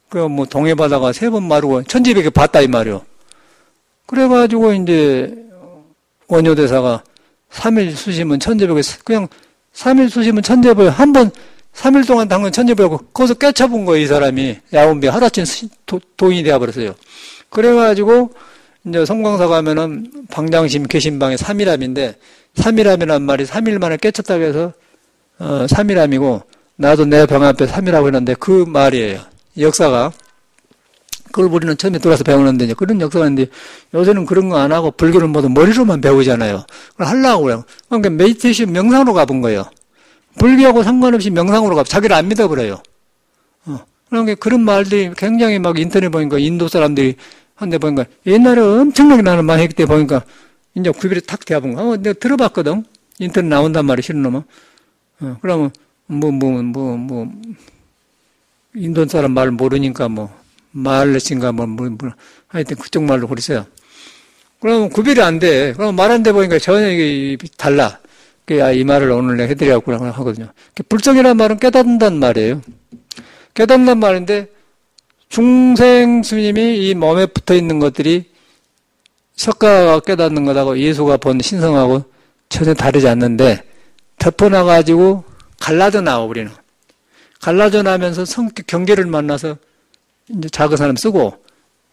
그 뭐 동해바다가 3번 마르고 천지백에 봤다, 이 말이요. 그래가지고 이제 원효대사가 3일 수심은 천재벽에 그냥 3일 수심은 천재벽에 한 번 3일 동안 당근 천재벽에 거기서 깨쳐본 거예요. 이 사람이 야원비 하루아침 도인이 되어버렸어요. 그래가지고 이제 성광사 가면은 방장심 계신방에 3일암인데 3일암이란 말이 3일 만에 깨쳤다고 해서 3일암이고 나도 내 방 앞에 3일하고 있는데 그 말이에요. 역사가. 그걸 우리는 처음에 들어와서 배우는데, 이제 그런 역사가 있는데, 요새는 그런 거 안 하고, 불교는 모두 머리로만 배우잖아요. 그걸 하려고 그래요. 그러니까 메디테이션 명상으로 가본 거예요. 불교하고 상관없이 명상으로 가고, 자기를 안 믿어버려요. 그러니까 그런 말들이 굉장히 막 인터넷 보니까, 인도 사람들이 한데 보니까, 옛날에 엄청나게 나는 많이 했기 때문에 보니까, 이제 구별이 탁 되어본 거야. 내가 들어봤거든. 인터넷 나온단 말이야, 싫은 놈은. 그러면, 인도 사람 말 모르니까 마을레신가 하여튼 그쪽 말로 그랬어요. 그러면 구별이 안 돼. 그럼 말 안 돼 보니까 전혀 이게 달라. 이 말을 오늘 내가 해드리라고 하거든요. 불정이라는 말은 깨닫는다는 말이에요. 깨닫는다는 말인데 중생 스님이 이 몸에 붙어 있는 것들이 석가가 깨닫는 것하고 예수가 본 신성하고 전혀 다르지 않는데 덮어놔가지고 갈라져 나와 우리는. 갈라져 나면서 성격 경계를 만나서 이제 작은 사람 쓰고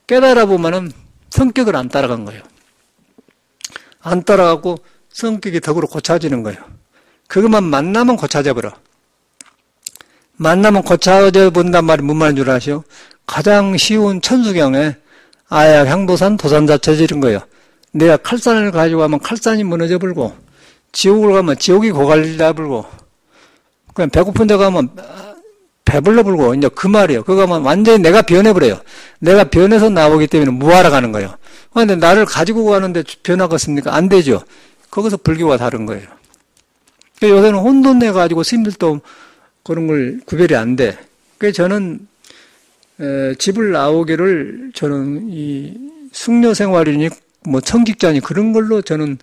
깨달아 보면은 성격을 안 따라간 거예요. 안 따라가고 성격이 덕으로 고쳐지는 거예요. 그것만 만나면 고쳐져 버려. 만나면 고쳐져 본단 말이 뭔 말인 줄 아시오? 가장 쉬운 천수경에 아야 향도산 도산자 체질인 거예요. 내가 칼산을 가지고 가면 칼산이 무너져 버리고 지옥을 가면 지옥이 고갈리다 버리고 그냥 배고픈 데 가면 배불러 불고, 이제 그 말이에요. 그거 하면 완전히 내가 변해버려요. 내가 변해서 나오기 때문에 무하러 가는 거예요. 그런데 나를 가지고 가는데 변하겠습니까? 안 되죠. 거기서 불교와 다른 거예요. 요새는 혼돈 내가지고 스님들도 그런 걸 구별이 안 돼. 그래서 저는, 집을 나오기를 저는 이 숙녀 생활이니, 청직자니 그런 걸로 저는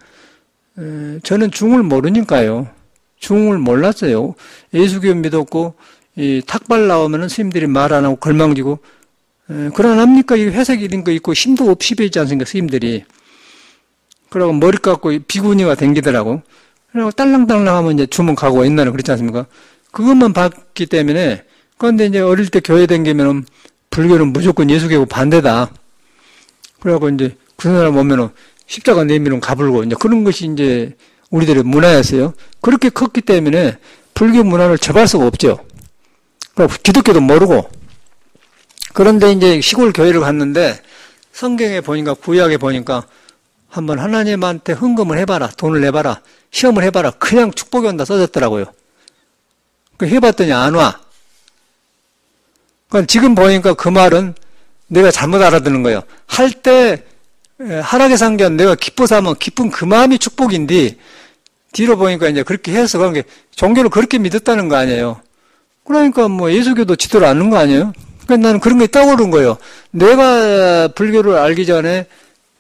중을 모르니까요. 중을 몰랐어요. 예수교 믿었고, 이 탁발 나오면은 스님들이 말 안 하고 걸망지고, 그러나 합니까? 이 회색 이런 거 입고 힘도 없이 배있지 않습니까? 스님들이. 그러고 머리 깎고 비구니가 댕기더라고. 그리고 딸랑딸랑 하면 이제 주문 가고 옛날에 그렇지 않습니까? 그것만 봤기 때문에, 그런데 이제 어릴 때 교회 댕기면은 불교는 무조건 예수교고 반대다. 그래갖고 이제 그 사람 오면은 십자가 내밀면 가불고 이제 그런 것이 이제 우리들의 문화였어요. 그렇게 컸기 때문에 불교 문화를 접할 수가 없죠. 기독교도 모르고. 그런데 이제 시골 교회를 갔는데 성경에 보니까 구약에 보니까 한번 하나님한테 헌금을 해봐라. 돈을 내봐라. 시험을 해봐라. 그냥 축복이 온다 써졌더라고요. 그 해봤더니 안 와. 그러니까 지금 보니까 그 말은 내가 잘못 알아듣는 거예요. 할 때 하락의 상견 내가 기뻐서 하면 기쁜 그 마음이 축복인데 뒤로 보니까 이제 그렇게 해서 그런 게 종교를 그렇게 믿었다는 거 아니에요. 그러니까 뭐 예수교도 지도를 않는 거 아니에요. 그러니까 나는 그런 게 떠오른 거예요. 내가 불교를 알기 전에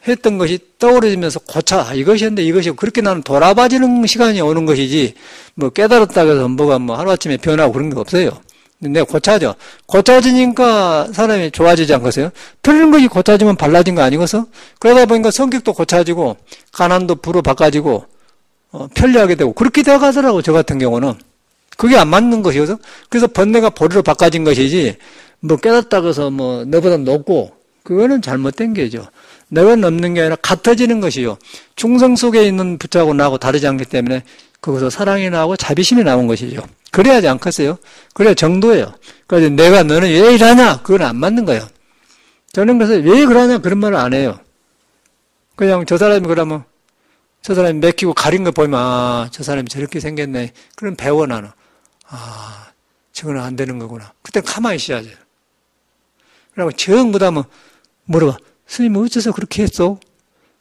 했던 것이 떠오르면서 고차 이것이었는데 이것이 그렇게 나는 돌아봐지는 시간이 오는 것이지 뭐 깨달았다고 해서 뭐가 뭐 하루아침에 변하고 그런 게 없어요. 내가 고차죠. 고차지니까 사람이 좋아지지 않겠어요? 틀린 것이 고차지면 발라진 거 아니겠어? 그러다 보니까 성격도 고차지고 가난도 부로 바꿔지고 편리하게 되고 그렇게 돼가더라고. 저 같은 경우는 그게 안 맞는 것이어서 그래서 번뇌가 보리로 바꿔진 것이지 뭐 깨닫다고 해서 뭐 너보다 높고 그거는 잘못된 게죠. 내가 넘는 게 아니라 같아지는 것이요. 중성 속에 있는 부처하고 나하고 다르지 않기 때문에 거기서 사랑이 나오고 자비심이 나온 것이죠. 그래야지 않겠어요? 그래야 정도예요. 그래서 내가 너는 왜 이러냐? 그건 안 맞는 거예요. 저는 그래서 왜 그러냐? 그런 말을 안 해요. 그냥 저 사람이 그러면 저 사람이 맥히고 가린 거 보면 아, 저 사람이 저렇게 생겼네. 그럼 배워 나는. 아, 저거는 안 되는 거구나. 그때 가만히 있어야죠. 그러고 전부 다 뭐 물어봐. 스님 어째서 그렇게 했어?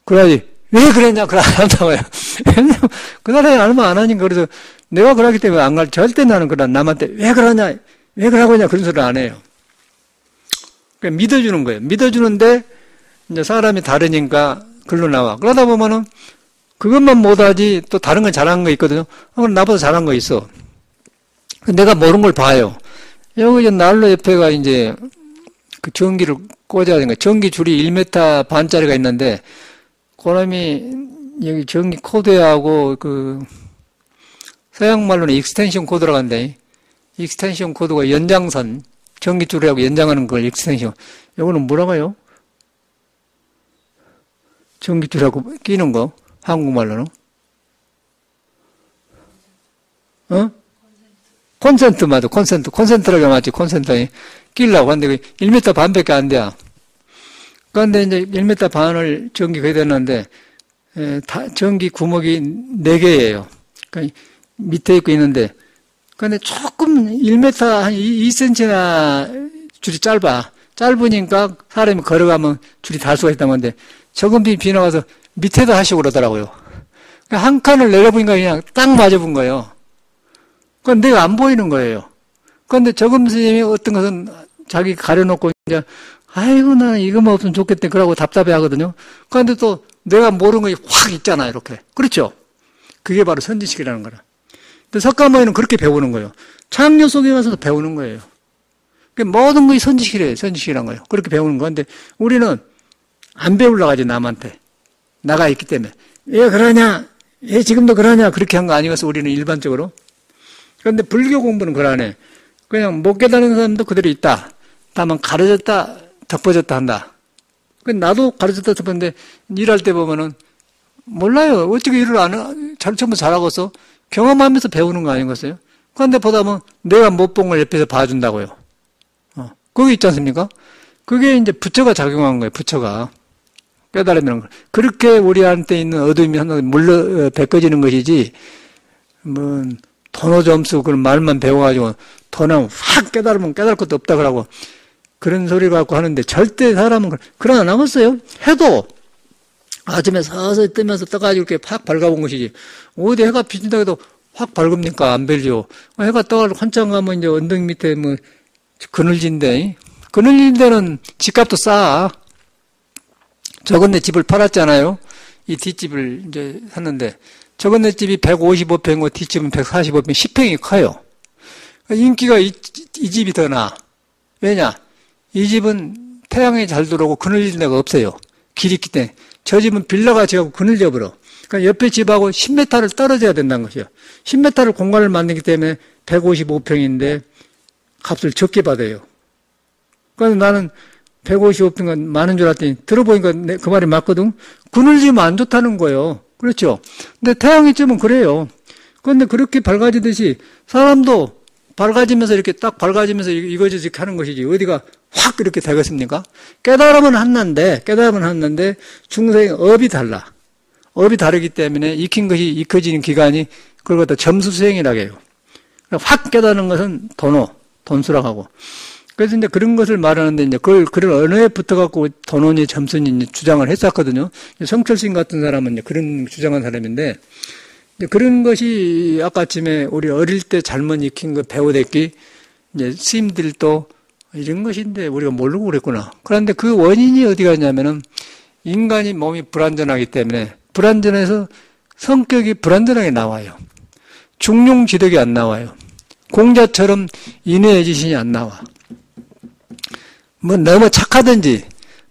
그래야지. 왜 그랬냐? 그걸 안 한다고요. 그 사람이 알면 안 하니까. 그래서 내가 그러기 때문에 안 갈, 절대 나는 그런 남한테 왜 그러냐? 왜 그러고 있냐? 그런 소리를 안 해요. 그러니까 믿어주는 거예요. 믿어주는데 이제 사람이 다르니까 글로 나와. 그러다 보면은 그것만 못하지 또 다른 건 잘하는 거 있거든요. 그럼 나보다 잘한 거 있어. 내가 모르는 걸 봐요. 여기 이제 난로 옆에가 이제 그 전기를 꽂아야 되니까 전기 줄이 1m 반짜리가 있는데 그놈이 여기 전기 코드하고 그 서양 말로는 익스텐션 코드라고 하는데 익스텐션 코드가 연장선 전기줄하고 연장하는 걸 익스텐션. 이거는 뭐라고 해요? 전기줄하고 끼는 거 한국말로는 콘센트 맞아. 콘센트라고 맞지. 콘센트에 끼려고 하는데 1m 반밖에 안 돼. 그런데 이제 1m 반을 전기 거의 됐는데 전기 구멍이 4개예요. 그러니까 밑에 있고 있는데 그런데 조금 1m 한 2cm나 줄이 짧으니까 사람이 걸어가면 줄이 닿을 수가 있다는 건데 저금비 비 나와서 밑에다 하시고 그러더라고요. 그러니까 한 칸을 내려보니까 그냥 딱 맞아본 거예요. 그건 내가 안 보이는 거예요. 그런데 저금 스님이 어떤 것은 자기 가려놓고 이제 아이고 나는 이거만 없으면 좋겠대 그러고 답답해 하거든요. 그런데 또 내가 모르는 것이 확 있잖아 이렇게. 그렇죠? 그게 바로 선지식이라는 거라. 근데 석가모니는 그렇게 배우는 거예요. 창녀 속에 가서도 배우는 거예요. 모든 것이 선지식이래요. 선지식이란 거예요. 그렇게 배우는 건데 우리는 안 배우려고 하지 남한테. 나가 있기 때문에. 왜 그러냐? 왜 지금도 그러냐? 그렇게 한 거 아니겠어 우리는 일반적으로. 그런데 불교 공부는 그러네. 그냥 못 깨달은 사람도 그대로 있다. 다만 가르쳤다, 덮어졌다 한다. 나도 가르쳤다 덮었는데 일할 때 보면은 몰라요. 어떻게 일을 안 해? 처음부터 잘하고서 경험하면서 배우는 거 아니겠어요? 그런데 보다 보면 내가 못 본 걸 옆에서 봐준다고요. 그게 있지 않습니까? 그게 이제 부처가 작용한 거예요. 부처가. 깨달으면 그렇게 우리한테 있는 어둠이 하나 물러 벗겨지는 것이지 뭐 도노점수 그런 말만 배워가지고 도는 확 깨달으면 깨달을 것도 없다 그러고 그런 소리 갖고 하는데 절대 사람은 그러나 남았어요. 해도 아침에 서서히 뜨면서 떠가지고 이렇게 확 밝아본 것이지 어디 해가 비친다고 해도 확 밝습니까? 안 별죠. 해가 떠가지고 한참 가면 이제 언덕 밑에 뭐 그늘진데 그늘진 데는 집값도 싸. 저건네 집을 팔았잖아요. 이 뒷집을 이제 샀는데 저건네 집이 155평이고 뒷집은 145평, 10평이 커요. 인기가 이 집이 더 나아. 왜냐? 이 집은 태양이 잘 들어오고 그늘질 데가 없어요. 길이 있기 때문에. 저 집은 빌라가 지어고 그늘져 버려. 그러니까 옆에 집하고 10m를 떨어져야 된다는 것이요. 10m를 공간을 만들기 때문에 155평인데 값을 적게 받아요. 그래서 나는 155평은 많은 줄 알았더니 들어보니까 그 말이 맞거든. 그늘지면 안 좋다는 거예요. 그렇죠? 근데 태양이 찌면 그래요. 그런데 그렇게 밝아지듯이 사람도 밝아지면서 이렇게 딱 밝아지면서 이거저거 하는 것이지 어디가 확 이렇게 되겠습니까? 깨달으면 한난데 중생의 업이 달라. 업이 다르기 때문에 익힌 것이 익혀지는 기간이 그걸 갖다 점수수행이라고 해요. 확 깨닫는 것은 돈수라고 하고. 그래서 이제 그런 것을 말하는데 이제 그런 언어에 붙어갖고 돈원이 점수니 주장을 했었거든요. 성철신 같은 사람은 이제 그런 주장한 사람인데 그런 것이 아까쯤에 우리 어릴 때 잘못 익힌 거 배워댔기 이제 스님들도 이런 것인데 우리가 모르고 그랬구나. 그런데 그 원인이 어디 갔냐면은 인간이 몸이 불완전하기 때문에 불완전해서 성격이 불완전하게 나와요. 중용지덕이 안 나와요. 공자처럼 인외지신이 안 나와. 뭐 너무 착하든지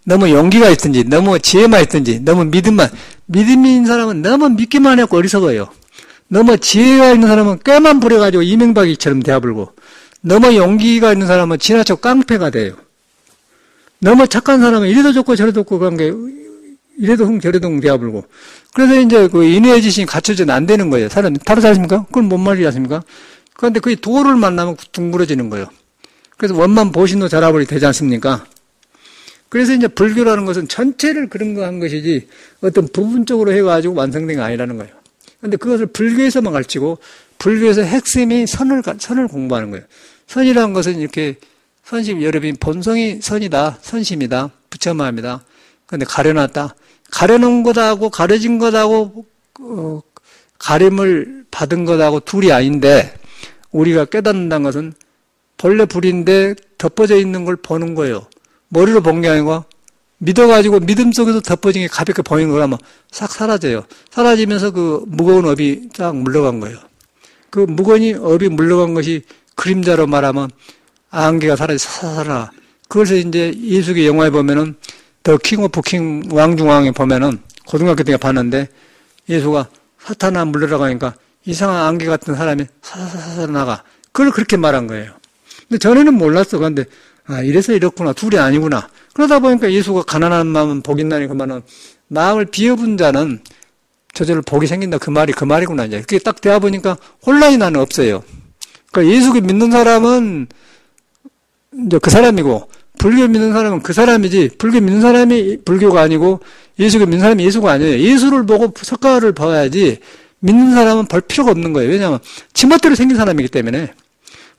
너무 용기가 있든지 너무 지혜만 있든지 너무 믿음이 있는 사람은 너무 믿기만 하고 어리석어요. 너무 지혜가 있는 사람은 꾀만 부려가지고 이명박이처럼 대화불고 너무 용기가 있는 사람은 지나쳐 깡패가 돼요. 너무 착한 사람은 이래도 좋고 저래도 좋고 그런 게 이래도 흥 저래도 흥 대화불고 그래서 이제 그 인외지신이 갖춰져는 안 되는 거예요. 사람이 다르지 않습니까? 그건 뭔 말이지 않습니까? 그런데 그 도를 만나면 둥그러지는 거예요. 그래서 원만 보신도 자라버리 되지 않습니까? 그래서 이제 불교라는 것은 전체를 그런 거 한 것이지 어떤 부분적으로 해가지고 완성된 게 아니라는 거예요. 그런데 그것을 불교에서만 가르치고 불교에서 핵심이 선을 공부하는 거예요. 선이라는 것은 이렇게 선심, 여러분이 본성이 선이다, 선심이다, 부처마음이다. 그런데 가려놨다. 가려놓은 것하고 가려진 것하고 가림을 받은 것하고 둘이 아닌데 우리가 깨닫는다는 것은 본래 불인데 덮어져 있는 걸 보는 거예요. 머리로 본 게 아니고 믿어가지고 믿음 속에서 덮어진 게 가볍게 보이는 거라면 싹 사라져요. 사라지면서 그 무거운 업이 쫙 물러간 거예요. 그 무거운 업이 물러간 것이 그림자로 말하면 안개가 사라져 사라라. 그것을 이제 예수의 영화에 보면은 더 킹 오브 킹 왕중왕에 보면은 고등학교 때 봤는데 예수가 사탄아 물러라고 하니까 이상한 안개 같은 사람이 사사사사 나가. 그걸 그렇게 말한 거예요. 근데 전에는 몰랐어. 그런데 이래서 이렇구나. 둘이 아니구나. 그러다 보니까 예수가 가난한 마음은 복이 나니 그만은 마음을 비워본 자는 저절로 복이 생긴다. 그 말이구나. 이제 그게 딱 되어 보니까 혼란이 나는 없어요. 그러니까 예수를 믿는 사람은 이제 그 사람이고 불교 믿는 사람은 그 사람이지 불교 믿는 사람이 불교가 아니고 예수를 믿는 사람이 예수가 아니에요. 예수를 보고 석가를 봐야지 믿는 사람은 볼 필요가 없는 거예요. 왜냐하면 지멋대로 생긴 사람이기 때문에.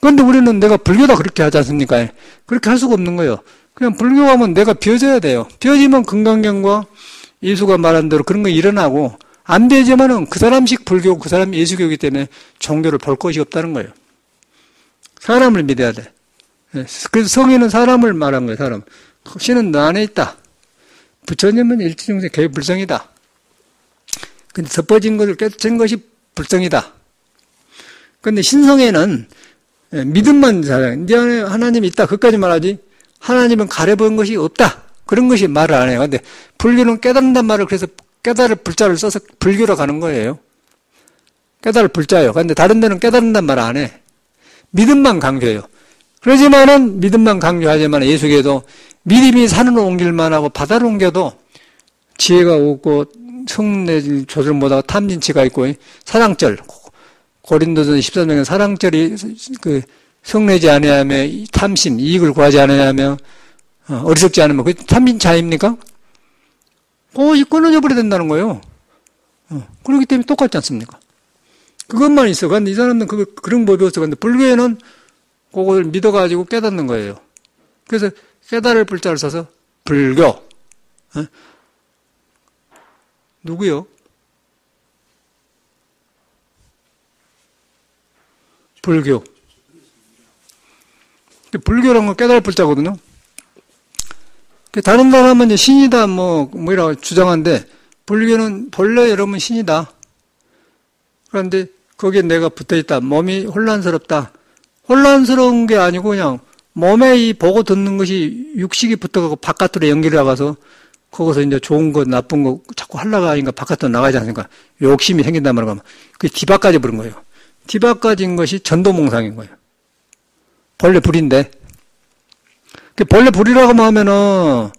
그런데 우리는 내가 불교다 그렇게 하지 않습니까? 그렇게 할 수가 없는 거예요. 그냥 불교하면 내가 비워져야 돼요. 비워지면 금강경과 예수가 말한 대로 그런 거 일어나고 안 비워지면은 그 사람식 불교, 그 사람 예수교이기 때문에 종교를 볼 것이 없다는 거예요. 사람을 믿어야 돼. 그래서 성인은 사람을 말한 거예요. 사람. 신은 너 안에 있다. 부처님은 일체중생 개불성이다. 근데 덮어진 것을 깨닫은 것이 불성이다. 근데 신성에는 믿음만 사랑. 네 안에 하나님이 있다. 그까지 말하지. 하나님은 가려본 것이 없다. 그런 것이 말을 안 해요. 근데 불교는 깨닫는단 말을 그래서 깨달을 불자를 써서 불교로 가는 거예요. 깨달을 불자예요. 그런데 다른 데는 깨닫는단 말을 안 해. 믿음만 강조해요. 그러지만은 믿음만 강조하지만 예수계도 믿음이 산으로 옮길만 하고 바다로 옮겨도 지혜가 없고 성내 조절 못하고 탐진치가 있고 사랑절 고린도전 13장에 사랑절이 그 성내지 않으며 탐심 이익을 구하지 않으며 어리석지 않으면 그 탐진치 아닙니까? 그것이 끊어져 버려야 된다는 거예요. 그렇기 때문에 똑같지 않습니까? 그것만 있어. 그런데 이 사람은 그런 법이 없어. 그런데 불교에는 그걸 믿어가지고 깨닫는 거예요. 그래서 깨달을 불자를 써서 불교. 누구요? 불교. 불교라는 건 깨달을 불자거든요. 다른 사람은 이제 신이다, 뭐라고 주장하는데, 불교는 본래 여러분 신이다. 그런데 거기에 내가 붙어 있다. 몸이 혼란스럽다. 혼란스러운 게 아니고 그냥 몸에 이 보고 듣는 것이 육식이 붙어가고 바깥으로 연결이 나가서 거기서 이제 좋은 거 나쁜 거 자꾸 하려고 하니까 바깥으로 나가지 않습니까? 욕심이 생긴단 말이야. 그게 뒤바까지 부른 거예요. 뒤바까지인 것이 전도몽상인 거예요. 본래 불인데. 본래 불이라고 하면은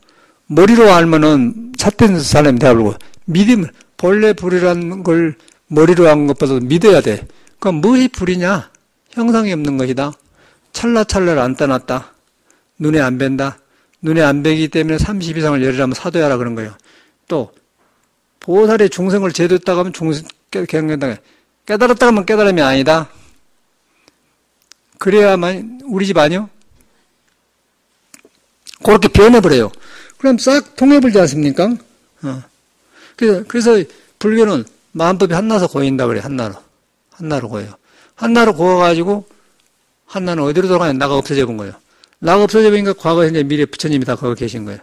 머리로 알면은 삿된 사람이 되어버리고 믿음, 본래 불이라는 걸 머리로 한 것보다도 믿어야 돼. 그럼 무엇이 불이냐? 형상이 없는 것이다. 찰나찰나를 안 떠났다. 눈에 안 뵌다. 눈에 안 뵈기 때문에 30 이상을 열이라면 사도야라 그런 거예요. 또 보살의 중생을 제도했다고 하면 깨달았다고 하면 깨달음이 아니다. 그래야만 우리 집 아니요? 그렇게 변해버려요. 그럼 싹 통해버리지 않습니까? 그래서 불교는 마음법이 한나서 고인다 그래요. 한나로 고여요. 한나로 고여가지고 한나는 어디로 돌아가냐? 나가 없어져 본 거예요. 나가 없어져 보니까 과거, 현재, 미래 부처님이 다 거기 계신 거예요.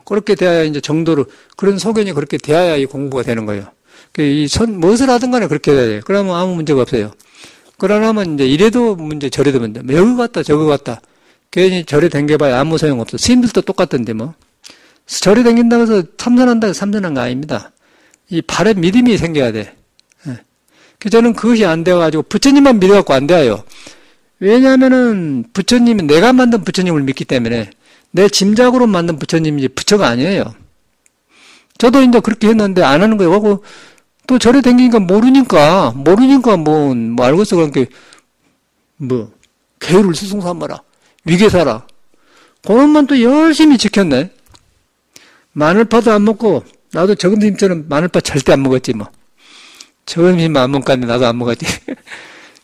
그렇게 돼야 이제 정도로, 그런 소견이 그렇게 돼야 이 공부가 되는 거예요. 무엇을 하든 간에 그렇게 돼야 돼요. 그러면 아무 문제가 없어요. 그러려면 이제 이래도 문제, 저래도 문제. 여기 갔다, 저기 갔다. 괜히 절에 댕겨봐야 아무 소용 없어. 스님들도 똑같던데 뭐. 절에 댕긴다고 해서 참선한다고 해서 참선한 거 아닙니다. 이 바른 믿음이 생겨야 돼. 저는 그것이 안 되어가지고 부처님만 믿어갖고 안 돼요. 왜냐하면은 부처님은 내가 만든 부처님을 믿기 때문에 내 짐작으로 만든 부처님이지 부처가 아니에요. 저도 이제 그렇게 했는데 안 하는 거예요. 하고 또 절에 댕기니까 모르니까 뭐 알고서 그렇게 개유를 수승삼아라. 위계사라. 그것만 또 열심히 지켰네. 마늘파도 안 먹고, 나도 적은스님처럼 마늘파 절대 안 먹었지, 뭐. 적은스님만 안 먹었는데 나도 안 먹었지.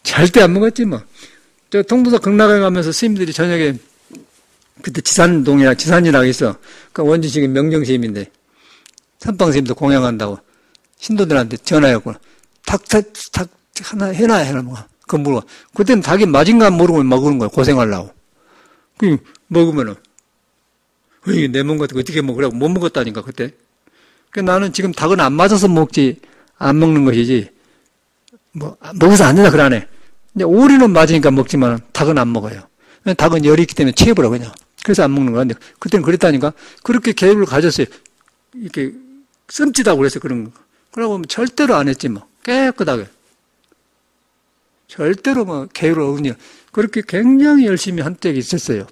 절대 안 먹었지, 뭐. 저 통도사 극락에 가면서 스님들이 저녁에, 그때 지산이라고 있어. 그 원주식이 명정스님인데, 선방스님도 공양한다고 신도들한테 전화했구나. 탁, 하나 해놔, 뭐. 그거 물어. 그때는 닭이 맞은가 모르고 먹는 거야, 고생하려고. 그 먹으면은 이게 내 몸 같은 거 어떻게 먹으라고 못 먹었다니까 그때. 그 나는 지금 닭은 안 맞아서 먹지 안 먹는 것이지 뭐 먹어서 안 된다 그러네. 이제 오리는 맞으니까 먹지만 닭은 안 먹어요. 닭은 열이 있기 때문에 체해버려 그냥. 그래서 안 먹는 거야. 근데 그때는 그랬다니까. 그렇게 계획을 가졌어요. 이렇게 씀짓하고 그래서 그런 거. 그러고 절대로 안 했지 뭐 깨끗하게. 절대로 뭐 계율을 어긋려. 그렇게 굉장히 열심히 한 적이 있었어요.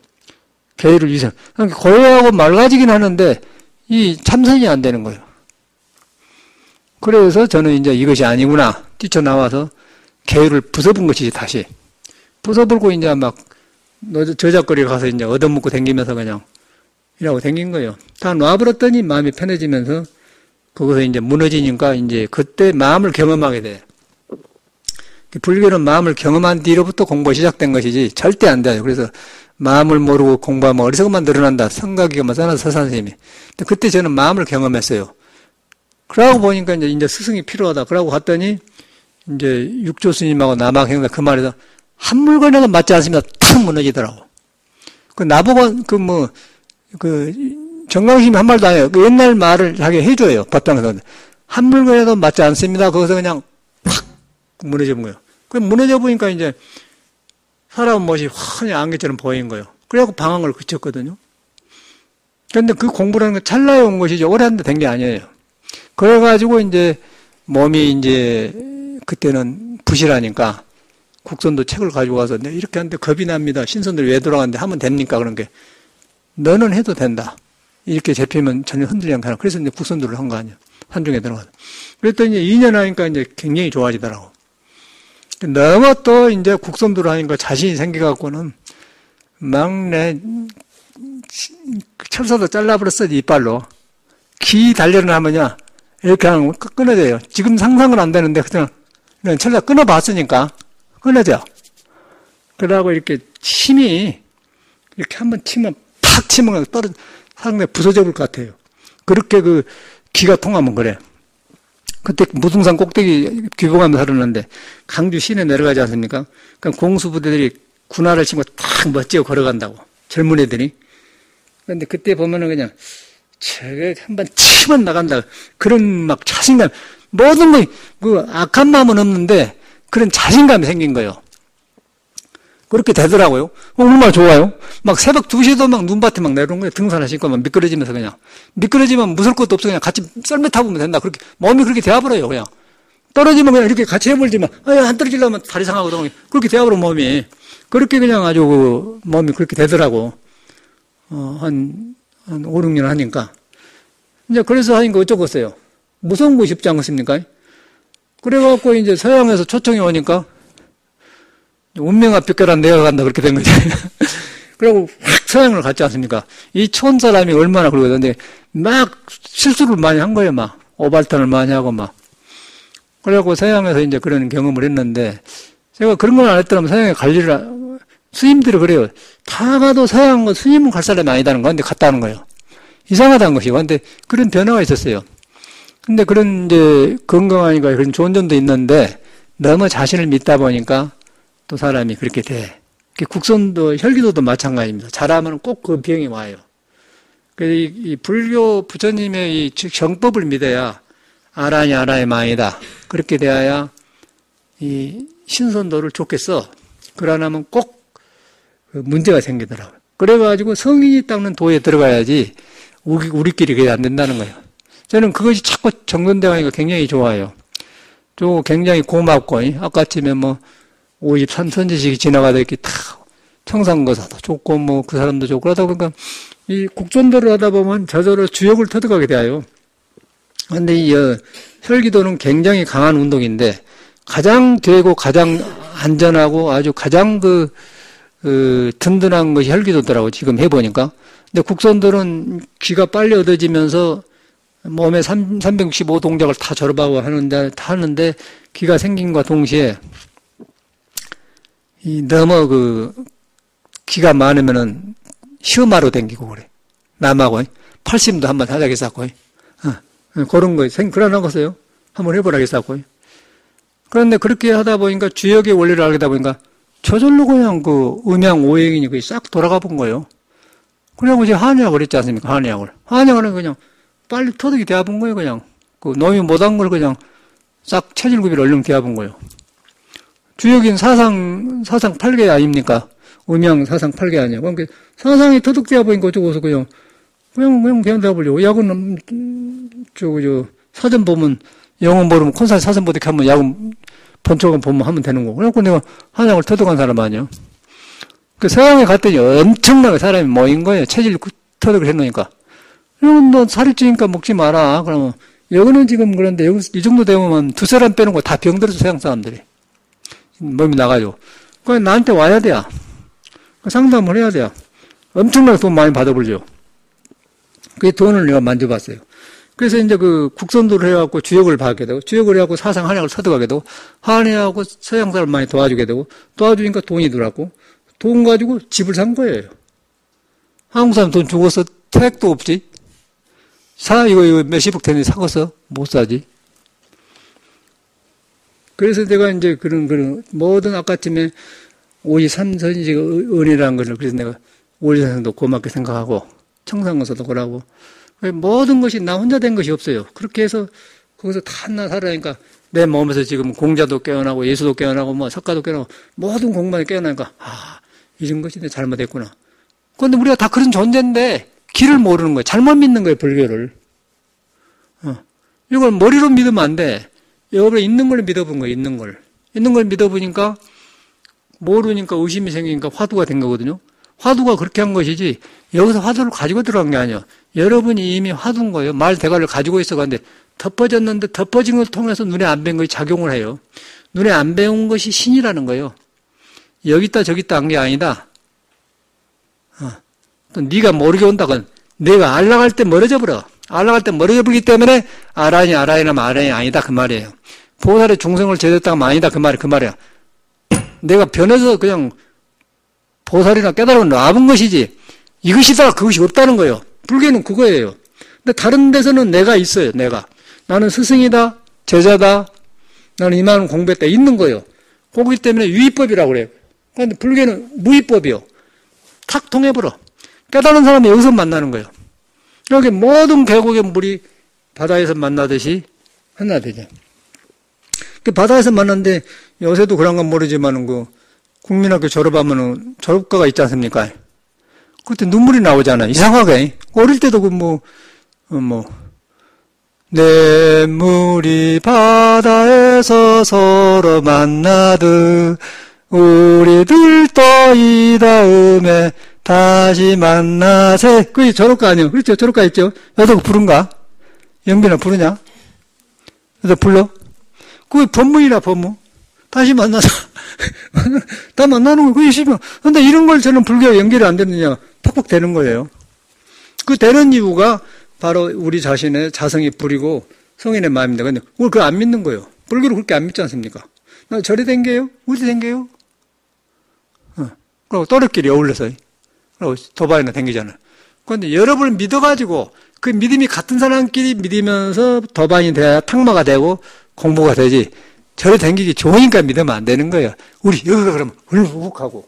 계율을 위해서. 고요하고 맑아지긴 하는데 이 참선이 안 되는 거예요. 그래서 저는 이제 이것이 아니구나 뛰쳐나와서 계율을 부숴본 것이지 다시. 부숴불고 이제 막 저작거리 가서 이제 얻어먹고 댕기면서 그냥 이라고 댕긴 거예요. 다 놔버렸더니 마음이 편해지면서 거기서 이제 무너지니까 이제 그때 마음을 경험하게 돼. 불교는 마음을 경험한 뒤로부터 공부가 시작된 것이지 절대 안 돼요. 그래서 마음을 모르고 공부하면 어리석음만 늘어난다. 성각이가만 써놔서 서산스님이. 근데 그때 저는 마음을 경험했어요. 그러고 보니까 이제 스승이 필요하다. 그러고 갔더니 이제 육조 스님하고 남학행사 그 말에서 한 물건에도 맞지 않습니다. 탁 무너지더라고. 그 나보고 정강스님이 한 말도 안 해요. 그 옛날 말을 하게 해줘요. 법당에서. 한 물건에도 맞지 않습니다. 거기서 그냥 팍 무너져 본 거예요. 그 무너져 보니까 이제 사람 모습이 환히 안개처럼 보인 거예요. 그래갖고 방황을 그쳤거든요. 그런데 그 공부라는 건 찰나에 온 것이지 오래 한데 된 게 아니에요. 그래가지고 이제 몸이 이제 그때는 부실하니까 국선도 책을 가지고 가서 내가 이렇게 하는데 겁이 납니다. 신선들이 왜 돌아가는데 하면 됩니까? 그런 게 너는 해도 된다. 이렇게 잡히면 전혀 흔들리지 않고 그래서 이제 국선들을 한 거 아니에요. 산중에 들어가서. 그랬더니 이제 2년 하니까 이제 굉장히 좋아지더라고. 너무 또 이제 국선들을 하니까 자신이 생겨갖고는 막내 철사도 잘라버렸어, 이빨로. 기 단련을 하면요, 이렇게 하면 끊어져요. 지금 상상은 안 되는데, 그냥 철사 끊어봤으니까, 끊어져. 그러고 이렇게 침이, 이렇게 한번 치면, 팍 치면 떨어져, 상당히 부서져 볼 것 같아요. 그렇게 그 기가 통하면 그래. 그때 무등산 꼭대기 귀봉하면서 살았는데 강주 시내 내려가지 않습니까? 그러니까 공수부대들이 군화를 신고 탁 멋지게 걸어간다고. 젊은 애들이. 그런데 그때 보면은 그냥 저게 한번 치면 나간다. 그런 막 자신감. 모든 뭐, 그 악한 마음은 없는데 그런 자신감이 생긴 거예요. 그렇게 되더라고요. 얼마나 좋아요. 막 새벽 2시에도 막 눈밭에 막 내려오는 거예요. 등산하시니까 막 미끄러지면서 그냥. 미끄러지면 무서울 것도 없어. 그냥 같이 썰매 타보면 된다. 그렇게, 몸이 그렇게 되어버려요, 그냥. 떨어지면 그냥 이렇게 같이 해버리지만, 안 떨어지려면 다리 상하거든. 그렇게 되어버려, 몸이. 그렇게 그냥 아주 몸이 그렇게 되더라고. 한 5, 6년 하니까. 이제 그래서 하니까 어쩌겠어요. 무서운 거 쉽지 않겠습니까? 그래갖고 이제 서양에서 초청이 오니까 운명아 뼈결한 내가 간다 그렇게 된 거지. 그리고 확 서양을 갔지 않습니까? 이 촌 사람이 얼마나 그러거든요. 막 실수를 많이 한 거예요, 막. 오발탄을 많이 하고 막. 그래갖고 서양에서 이제 그런 경험을 했는데, 제가 그런 걸 안 했더라면 서양에 갈 일을, 스님들이 그래요. 다 가도 서양 스님은 갈 사람이 아니다는 거. 근데 갔다는 거예요. 이상하다는 것이고. 근데 그런 변화가 있었어요. 근데 그런 이제 건강하니까 그런 좋은 점도 있는데, 너무 자신을 믿다 보니까 또 사람이 그렇게 돼. 국선도, 혈기도도 마찬가지입니다. 잘하면 꼭 그 병이 와요. 이 불교 부처님의 이 정법을 믿어야 아라니 아라의 망이다. 그렇게 돼야 이 신선도를 좋게 써. 그러나면 꼭 문제가 생기더라고요. 그래가지고 성인이 닦는 도에 들어가야지 우리끼리 그게 안 된다는 거예요. 저는 그것이 자꾸 정돈되니까 굉장히 좋아요. 또 굉장히 고맙고, 아까쯤에 뭐 53선지식이 지나가다 이렇게 탁 청산거사도 좋고, 뭐 그 사람도 좋고, 그러다 보니까 이 국존도를 하다 보면 저절로 주역을 터득하게 돼요. 근데 이 혈기도는 굉장히 강한 운동인데, 가장 되고 가장 안전하고 아주 가장 든든한 것이 혈기도더라고, 지금 해보니까. 근데 국선들은 기가 빨리 얻어지면서 몸에 365 동작을 다 졸업하고 하는데 기가 생김과 동시에 너무 기가 많으면은 시험하러 댕기고 그래. 남하고 80도 한번 하자겠었고, 그런 거 그러나겠어요. 한번 해보라겠었고. 그런데 그렇게 하다 보니까 주역의 원리를 알게 되다 보니까 저절로 그냥 음양 오행이니 그게 싹 돌아가 본 거예요. 그래갖고 이제 한의학을 했지 않습니까? 한의학은 그냥 빨리 터득이 되어본 거예요, 그냥. 놈이 못한 걸 그냥 싹 체질구비를 얼른 되어본 거예요. 주역인 사상 8개 아닙니까? 음양 사상 8개 아니야. 그러니까 사상이 터득되어 보니까 어쩌고서 그냥 되어보려고. 약은, 사전 보면, 영어 모르면 콘사트 사전 보듯이 하면 약은 본초간 보면 하면 되는 거고. 그래갖고 내가 한약을 터득한 사람 아니야. 서양에 갔더니 엄청나게 사람이 모인 거예요. 체질 터득을 해놓으니까. 이건 너 살이 찌니까 먹지 마라. 그러면, 여기는 지금 그런데 여기 이 정도 되면 두 사람 빼는 거 다 병들어서 서양 사람들이. 몸이 나가죠. 그래, 나한테 와야 돼요. 상담을 해야 돼요. 엄청나게 돈 많이 받아보죠. 그 돈을 내가 만져봤어요. 그래서 이제 국선도를 해갖고 주역을 받게 되고, 주역을 해갖고 사상 한약을 터득하게 되고, 한의하고 서양 사람 많이 도와주게 되고, 도와주니까 돈이 들어왔고, 돈 가지고 집을 산 거예요. 한국 사람 돈 주고서 택도 없지. 이거 몇십억 되는데 사고서 못 사지. 그래서 내가 이제 그런 모든 아까쯤에 53선지식 은이라는 것을 그래서 내가 오리산성도 고맙게 생각하고 청산거사도 그러고 모든 것이 나 혼자 된 것이 없어요. 그렇게 해서 거기서 다 하나 살아니까 내 몸에서 지금 공자도 깨어나고 예수도 깨어나고 뭐 석가도 깨어나고 모든 공만이 깨어나니까 이런 것이 내 잘못했구나. 그런데 우리가 다 그런 존재인데 길을 모르는 거예요. 잘못 믿는 거예요, 불교를. 이걸 머리로 믿으면 안 돼. 여러분이 있는 걸 믿어본 거예요, 있는 걸. 있는 걸 믿어보니까 모르니까 의심이 생기니까 화두가 된 거거든요. 화두가 그렇게 한 것이지 여기서 화두를 가지고 들어간 게 아니야. 여러분이 이미 화두인 거예요. 말 대가를 가지고 있어 가는데 덮어졌는데 덮어진 걸 통해서 눈에 안 뵌 것이 작용을 해요. 눈에 안 배운 것이 신이라는 거예요. 여기 있다 저기 있다 한 게 아니다. 또 네가 모르게 온다건 내가 알라갈 때 멀어져 버려. 알라갈 때 멀어져 버리기 때문에 아라니라면 아라니 아니다 그 말이에요. 보살의 중생을 제대했다면 아니다 그 말이야. 내가 변해서 그냥 보살이나 깨달음을 놔본 것이지 이것이다 그것이 없다는 거예요. 불교는 그거예요. 근데 다른 데서는 내가 있어요. 나는 스승이다 제자다 나는 이만한 공부했다 있는 거예요. 그렇기 때문에 유의법이라고 그래요. 그런데 불교는 무의법이요. 탁 통해버려. 깨달은 사람이 여기서 만나는 거예요. 여기 모든 계곡의 물이 바다에서 만나듯이 하나 되죠. 바다에서 만났는데 요새도 그런 건 모르지만 국민학교 졸업하면은 졸업과가 있지 않습니까? 그때 눈물이 나오잖아요. 이상하게. 어릴 때도 냇물이 바다에서 서로 만나듯 우리들도 이 다음에 다시 만나세. 그게 졸업가 아니에요? 그렇죠? 졸업가 있죠? 여도 부른가? 영빈아 부르냐? 여도 불러? 그게 법문이라 법문. 다시 만나서 다 만나는 거예요. 그게 있으면. 근데 이런 걸 저는 불교에 연결이 안 되느냐? 팍팍 되는 거예요. 그 되는 이유가 바로 우리 자신의 자성이 불이고 성인의 마음입니다. 근데 그걸 그거 안 믿는 거예요. 불교를 그렇게 안 믿지 않습니까? 나 저리 댕겨요? 어디 댕겨요? 그리고 또래끼리 어울려서 그리고 도바이나 댕기잖아요. 그런데 여러 번 믿어가지고 그 믿음이 같은 사람끼리 믿으면서 도바인이 돼야 탁마가 되고 공부가 되지. 저리 댕기기 좋으니까 믿으면 안 되는 거예요. 우리 여기가 그러면 울룩하고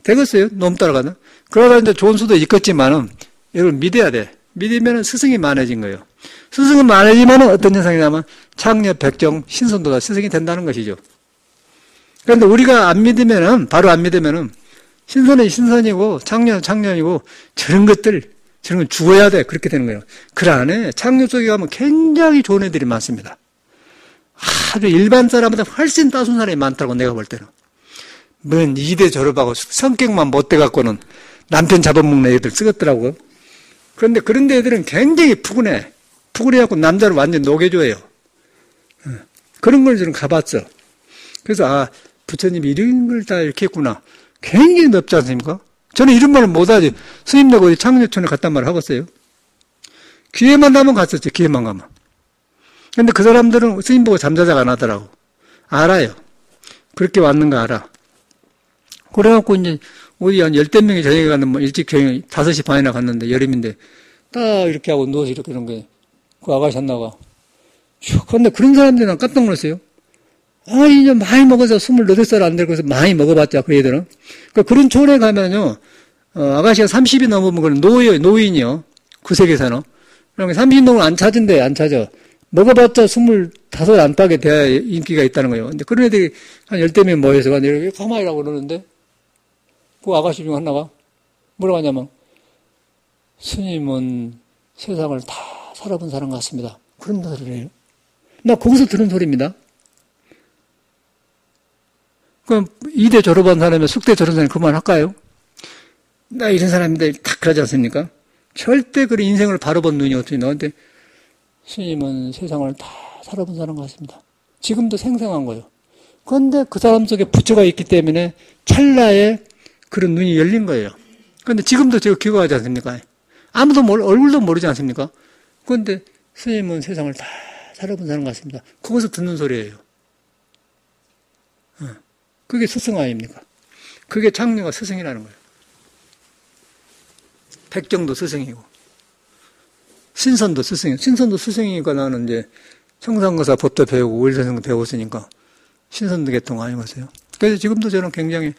되겠어요? 너무 따라가나? 그러다 이제 좋은 수도 있겠지만은 이걸 믿어야 돼. 믿으면 스승이 많아진 거예요. 스승은 많아지면 어떤 현상이냐면 창녀, 백정, 신선도가 스승이 된다는 것이죠. 그런데 우리가 안 믿으면은, 바로 안 믿으면은 신선은 신선이고 창녀는 창녀이고 저런 건 죽어야 돼. 그렇게 되는 거예요. 그 안에 창녀 쪽에 가면 굉장히 좋은 애들이 많습니다. 아주 일반 사람보다 훨씬 따순 사람이 많다고 내가 볼 때는. 뭔 2대 졸업하고 성격만 못돼갖고는 남편 잡아먹는 애들 쓰겠더라고요. 그런데 그런 애들은 굉장히 푸근해. 푸근해갖고 남자를 완전 녹여줘요. 그런 걸 저는 가봤어. 그래서 부처님이 이런 걸 다 이렇게 했구나. 굉장히 넓지 않습니까? 저는 이런 말을 못하지. 스님네가 어디 창녀촌에 갔단 말을 하겠어요? 기회만 나면 갔었지. 기회만 가면. 근데 그 사람들은 스님 보고 잠자자가 안 하더라고. 알아요. 그렇게 왔는 거 알아. 그래갖고 이제 어디 한 10대 명이 저녁에 갔는데 일찍 저녁에 5시 반이나 갔는데 여름인데 딱 이렇게 하고 누워서 이렇게 그런 거예요. 그 아가씨 하나가. 그런데 그런 사람들이 난 깜짝 놀랐어요. 이제 많이 먹어서 28살 안 되고 많이 먹어봤자 그 애들은. 그러니까 그런 촌에 가면요. 아가씨가 30이 넘으면 그건 노인이요. 그 세계에서는. 그러니까 30 넘으면 안 찾은대, 안 찾아. 먹어봤자 25 안팎에 돼야 인기가 있다는 거예요. 근데 그런 애들이 한 10대 명 모여서 이렇게 가만히라고 그러는데 그 아가씨 중 하나가 뭐라고 하냐면 스님은 세상을 다 살아본 사람 같습니다. 그런 소리를 해요. 나 거기서 들은 소리입니다. 그럼 2대 졸업한 사람이 숙대 졸업한 사람이 그만할까요? 나 이런 사람인데 딱 그러지 않습니까? 절대 그런 인생을 바로 본 눈이 어떻게 나한테 스님은 세상을 다 살아본 사람 같습니다. 지금도 생생한 거예요. 그런데 그 사람 속에 부처가 있기 때문에 찰나에 그런 눈이 열린 거예요. 그런데 지금도 제가 기억하지 않습니까? 아무도 얼굴도 모르지 않습니까? 그런데 스님은 세상을 다 살아본 사람 같습니다. 거기서 듣는 소리예요. 그게 스승 아닙니까? 그게 창녀가 스승이라는 거예요. 백정도 스승이고 신선도 스승이에요. 신선도 스승이니까 나는 이제 청산거사 법도 배우고 오일선생도 배웠으니까 신선도 계통 아니겠어요? 그래서 지금도 저는 굉장히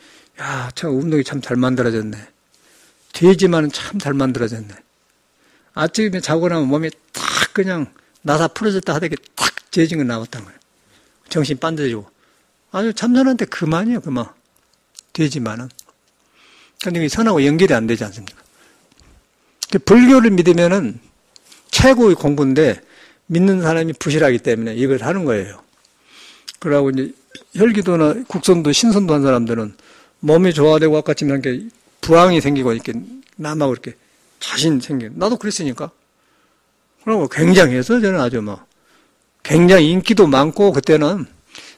참 운동이 참 잘 만들어졌네. 되지만은 참 잘 만들어졌네. 아침에 자고 나면 몸이 딱 그냥 나사 풀어졌다 하다게 딱 재진 거 나왔단 거예요. 정신 반듯해지고. 아주 참선한테 그만이에요, 그만. 되지만은. 근데 이게 선하고 연결이 안 되지 않습니까? 불교를 믿으면은 최고의 공부인데 믿는 사람이 부실하기 때문에 이걸 하는 거예요. 그러고 이제 혈기도나 국선도 신선도 한 사람들은 몸이 좋아되고 아까처럼 이렇게 부항이 생기고 이렇게 남하고 이렇게 자신 생기고 나도 그랬으니까. 그러고 굉장해서 저는 아주 굉장히 인기도 많고 그때는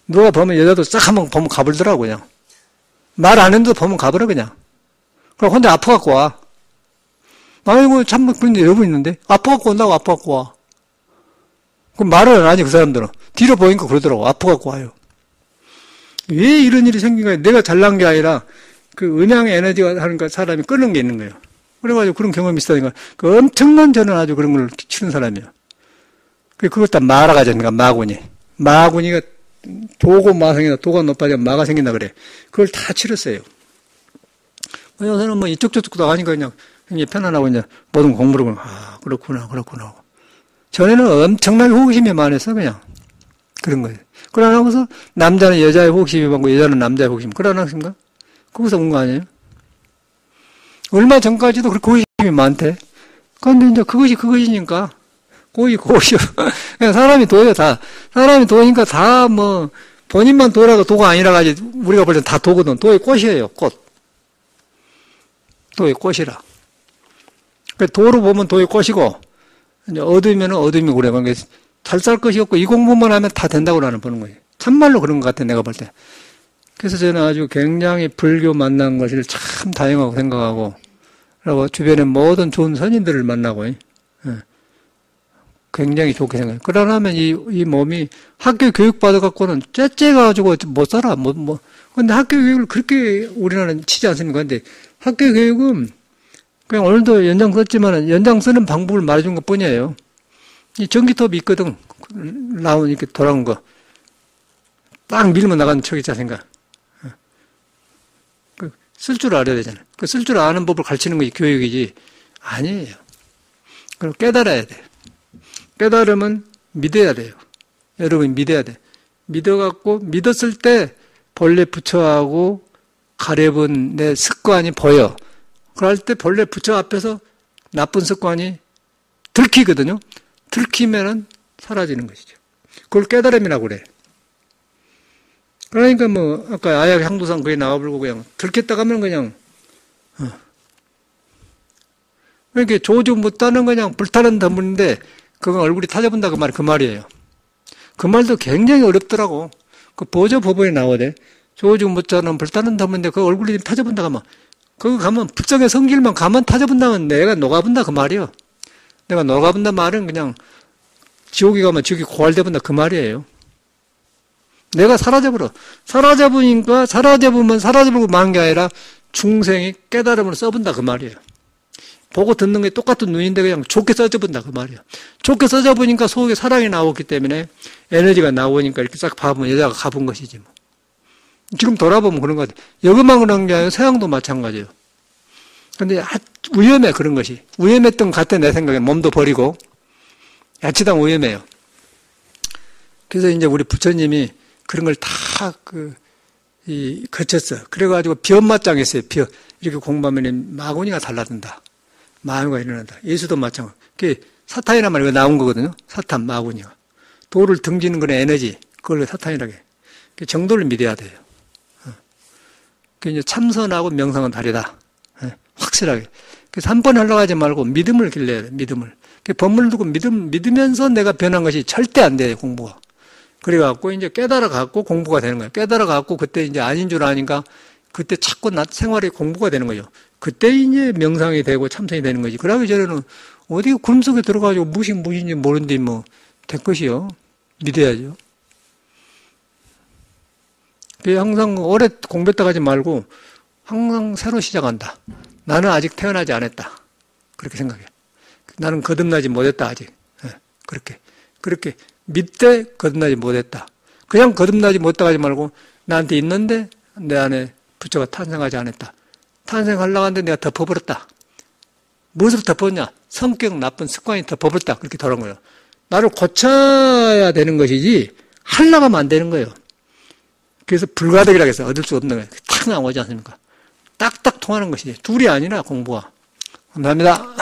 누가 보면 여자도 싹 한번 보면 가불더라고 그냥. 말 안 해도 보면 가버려 그냥. 그럼 혼자 아파갖고 와. 아이고 참 그런 여러분 있는데 아파갖고 온다고 아파갖고 와. 그럼 말을 안 하지 그 사람들은. 뒤로 보니까 그러더라고. 아파갖고 와요. 왜 이런 일이 생긴 거야? 내가 잘난 게 아니라 그 음양의 에너지가 하는 사람이 끄는 게 있는 거예요. 그래가지고 그런 경험이 있으니까 그 엄청난 저는 아주 그런 걸 치는 사람이에요. 그걸 다 마라가 되니까 마군이가 도고 마성이다 도가 높아지면 마가 생긴다 그래. 그걸 다 치렀어요. 요새는 이쪽 저쪽도 하니까 그냥 굉장히 편안하고 이제 모든 공부를 그렇구나. 전에는 엄청나게 호기심이 많았어 그냥 그런 거예요. 그러나서 남자는 여자의 호기심이 많고 여자는 남자의 호기심. 그러나 않습니까? 거기서 온 거 아니에요? 얼마 전까지도 그렇게 호기심이 많대. 그런데 이제 그것이니까. 고시요. 그냥 사람이 도예요, 다. 사람이 도니까 다 뭐, 본인만 도라고 도가 아니라 가지 우리가 볼 땐 다 도거든. 도의 꽃이에요, 꽃. 도의 꽃이라. 도로 보면 도의 꽃이고, 이제 어두우면 어둠이 그래. 그러니까 잘 살 것이 없고, 이 공부만 하면 다 된다고 나는 보는 거예요. 참말로 그런 것 같아, 내가 볼 때. 그래서 저는 아주 굉장히 불교 만난 것을 참 다행하고 생각하고, 그리고 주변에 모든 좋은 선인들을 만나고, 굉장히 좋게 생각해요. 그러려면 이 몸이 학교 교육 받아갖고는 째째가지고 못 살아. 근데 학교 교육을 그렇게 우리나라는 치지 않습니까? 근데 학교 교육은 그냥 오늘도 연장 썼지만은 연장 쓰는 방법을 말해준 것 뿐이에요. 이 전기톱이 있거든. 나온 이렇게 돌아온 거. 딱 밀면 나가는 척 있지 않습니까? 쓸 줄 알아야 되잖아요. 그 쓸 줄 아는 법을 가르치는 것이 교육이지. 아니에요. 그럼 깨달아야 돼. 깨달으면 믿어야 돼요. 여러분이 믿어야 돼. 믿어갖고, 믿었을 때 본래 부처하고 가려본 내 습관이 보여. 그럴 때 본래 부처 앞에서 나쁜 습관이 들키거든요. 들키면은 사라지는 것이죠. 그걸 깨달음이라고 그래. 그러니까 뭐, 아까 아약 향도상 그게 나와버리고 그냥 들켰다 가면 그냥, 이렇게 조주 못하는 그냥 불타는 더문인데, 그건 얼굴이 타져본다 그 말이에요. 그 말도 굉장히 어렵더라고. 그 보조 법원에 나오대. 조주 못자는 불타는 더문인데 그 얼굴이 타져본다 가면, 그거 가면 불정의 성질만 가면 타져본다면 내가 녹아본다 그 말이요. 내가 녹아본다 말은 그냥 지옥에 가면 지옥이 고갈돼본다 그 말이에요. 내가 사라져버려. 사라져보니까 사라져보면 사라져버리고 만 게 아니라 중생이 깨달음을 써본다 그 말이에요. 보고 듣는 게 똑같은 눈인데 그냥 좋게 써져본다 그 말이에요. 좋게 써져보니까 속에 사랑이 나오기 때문에 에너지가 나오니까 이렇게 싹 봐보면 여자가 가본 것이지 뭐. 지금 돌아보면 그런 것 같아요. 여기만 그런 게 아니라 서양도 마찬가지예요. 근데 위험해 그런 것이. 위험했던 것 같아 내 생각에. 몸도 버리고. 야치당 위험해요. 그래서 이제 우리 부처님이 그런 걸 다 거쳤어. 그래가지고 변맞짱 했어요. 이렇게 공부하면 마구니가 달라든다. 마구니가 일어난다. 예수도 마찬가지. 그게 사탄이란 말이 나온 거거든요. 사탄, 마구니가. 도를 등지는 그런 에너지. 그걸 사탄이라고 해. 정도를 믿어야 돼요. 그 이제 참선하고 명상은 다르다. 확실하게. 그래서 한 번 하려고 하지 말고 믿음을 길러야 돼. 믿음을. 법문을 두고 믿으면서 내가 변한 것이 절대 안 돼요. 공부가. 그래갖고 이제 깨달아갖고 공부가 되는 거예요. 깨달아갖고 그때 이제 아닌 줄 아니까 그때 자꾸 생활이 공부가 되는 거죠. 그때 이제 명상이 되고 참선이 되는 거지. 그러기 전에는 어디 구름 속에 들어가지고 무엇인지 모르는데 뭐 될 것이요. 믿어야죠. 항상 오래 공부했다 가지 말고 항상 새로 시작한다. 나는 아직 태어나지 않았다. 그렇게 생각해. 나는 거듭나지 못했다 아직. 그렇게 믿되 거듭나지 못했다. 그냥 거듭나지 못했다 하지 말고 나한테 있는데 내 안에 부처가 탄생하지 않았다. 탄생하려고 하는데 내가 덮어버렸다. 무엇을 덮었냐? 성격 나쁜 습관이 덮어버렸다. 그렇게 돌아온 거예요. 나를 고쳐야 되는 것이지 하려고 하면 안 되는 거예요. 그래서 불가덕이라고 해서 얻을 수 없는 거예요. 탁 나오지 않습니까? 딱딱 통하는 것이지. 둘이 아니라 공부가. 감사합니다.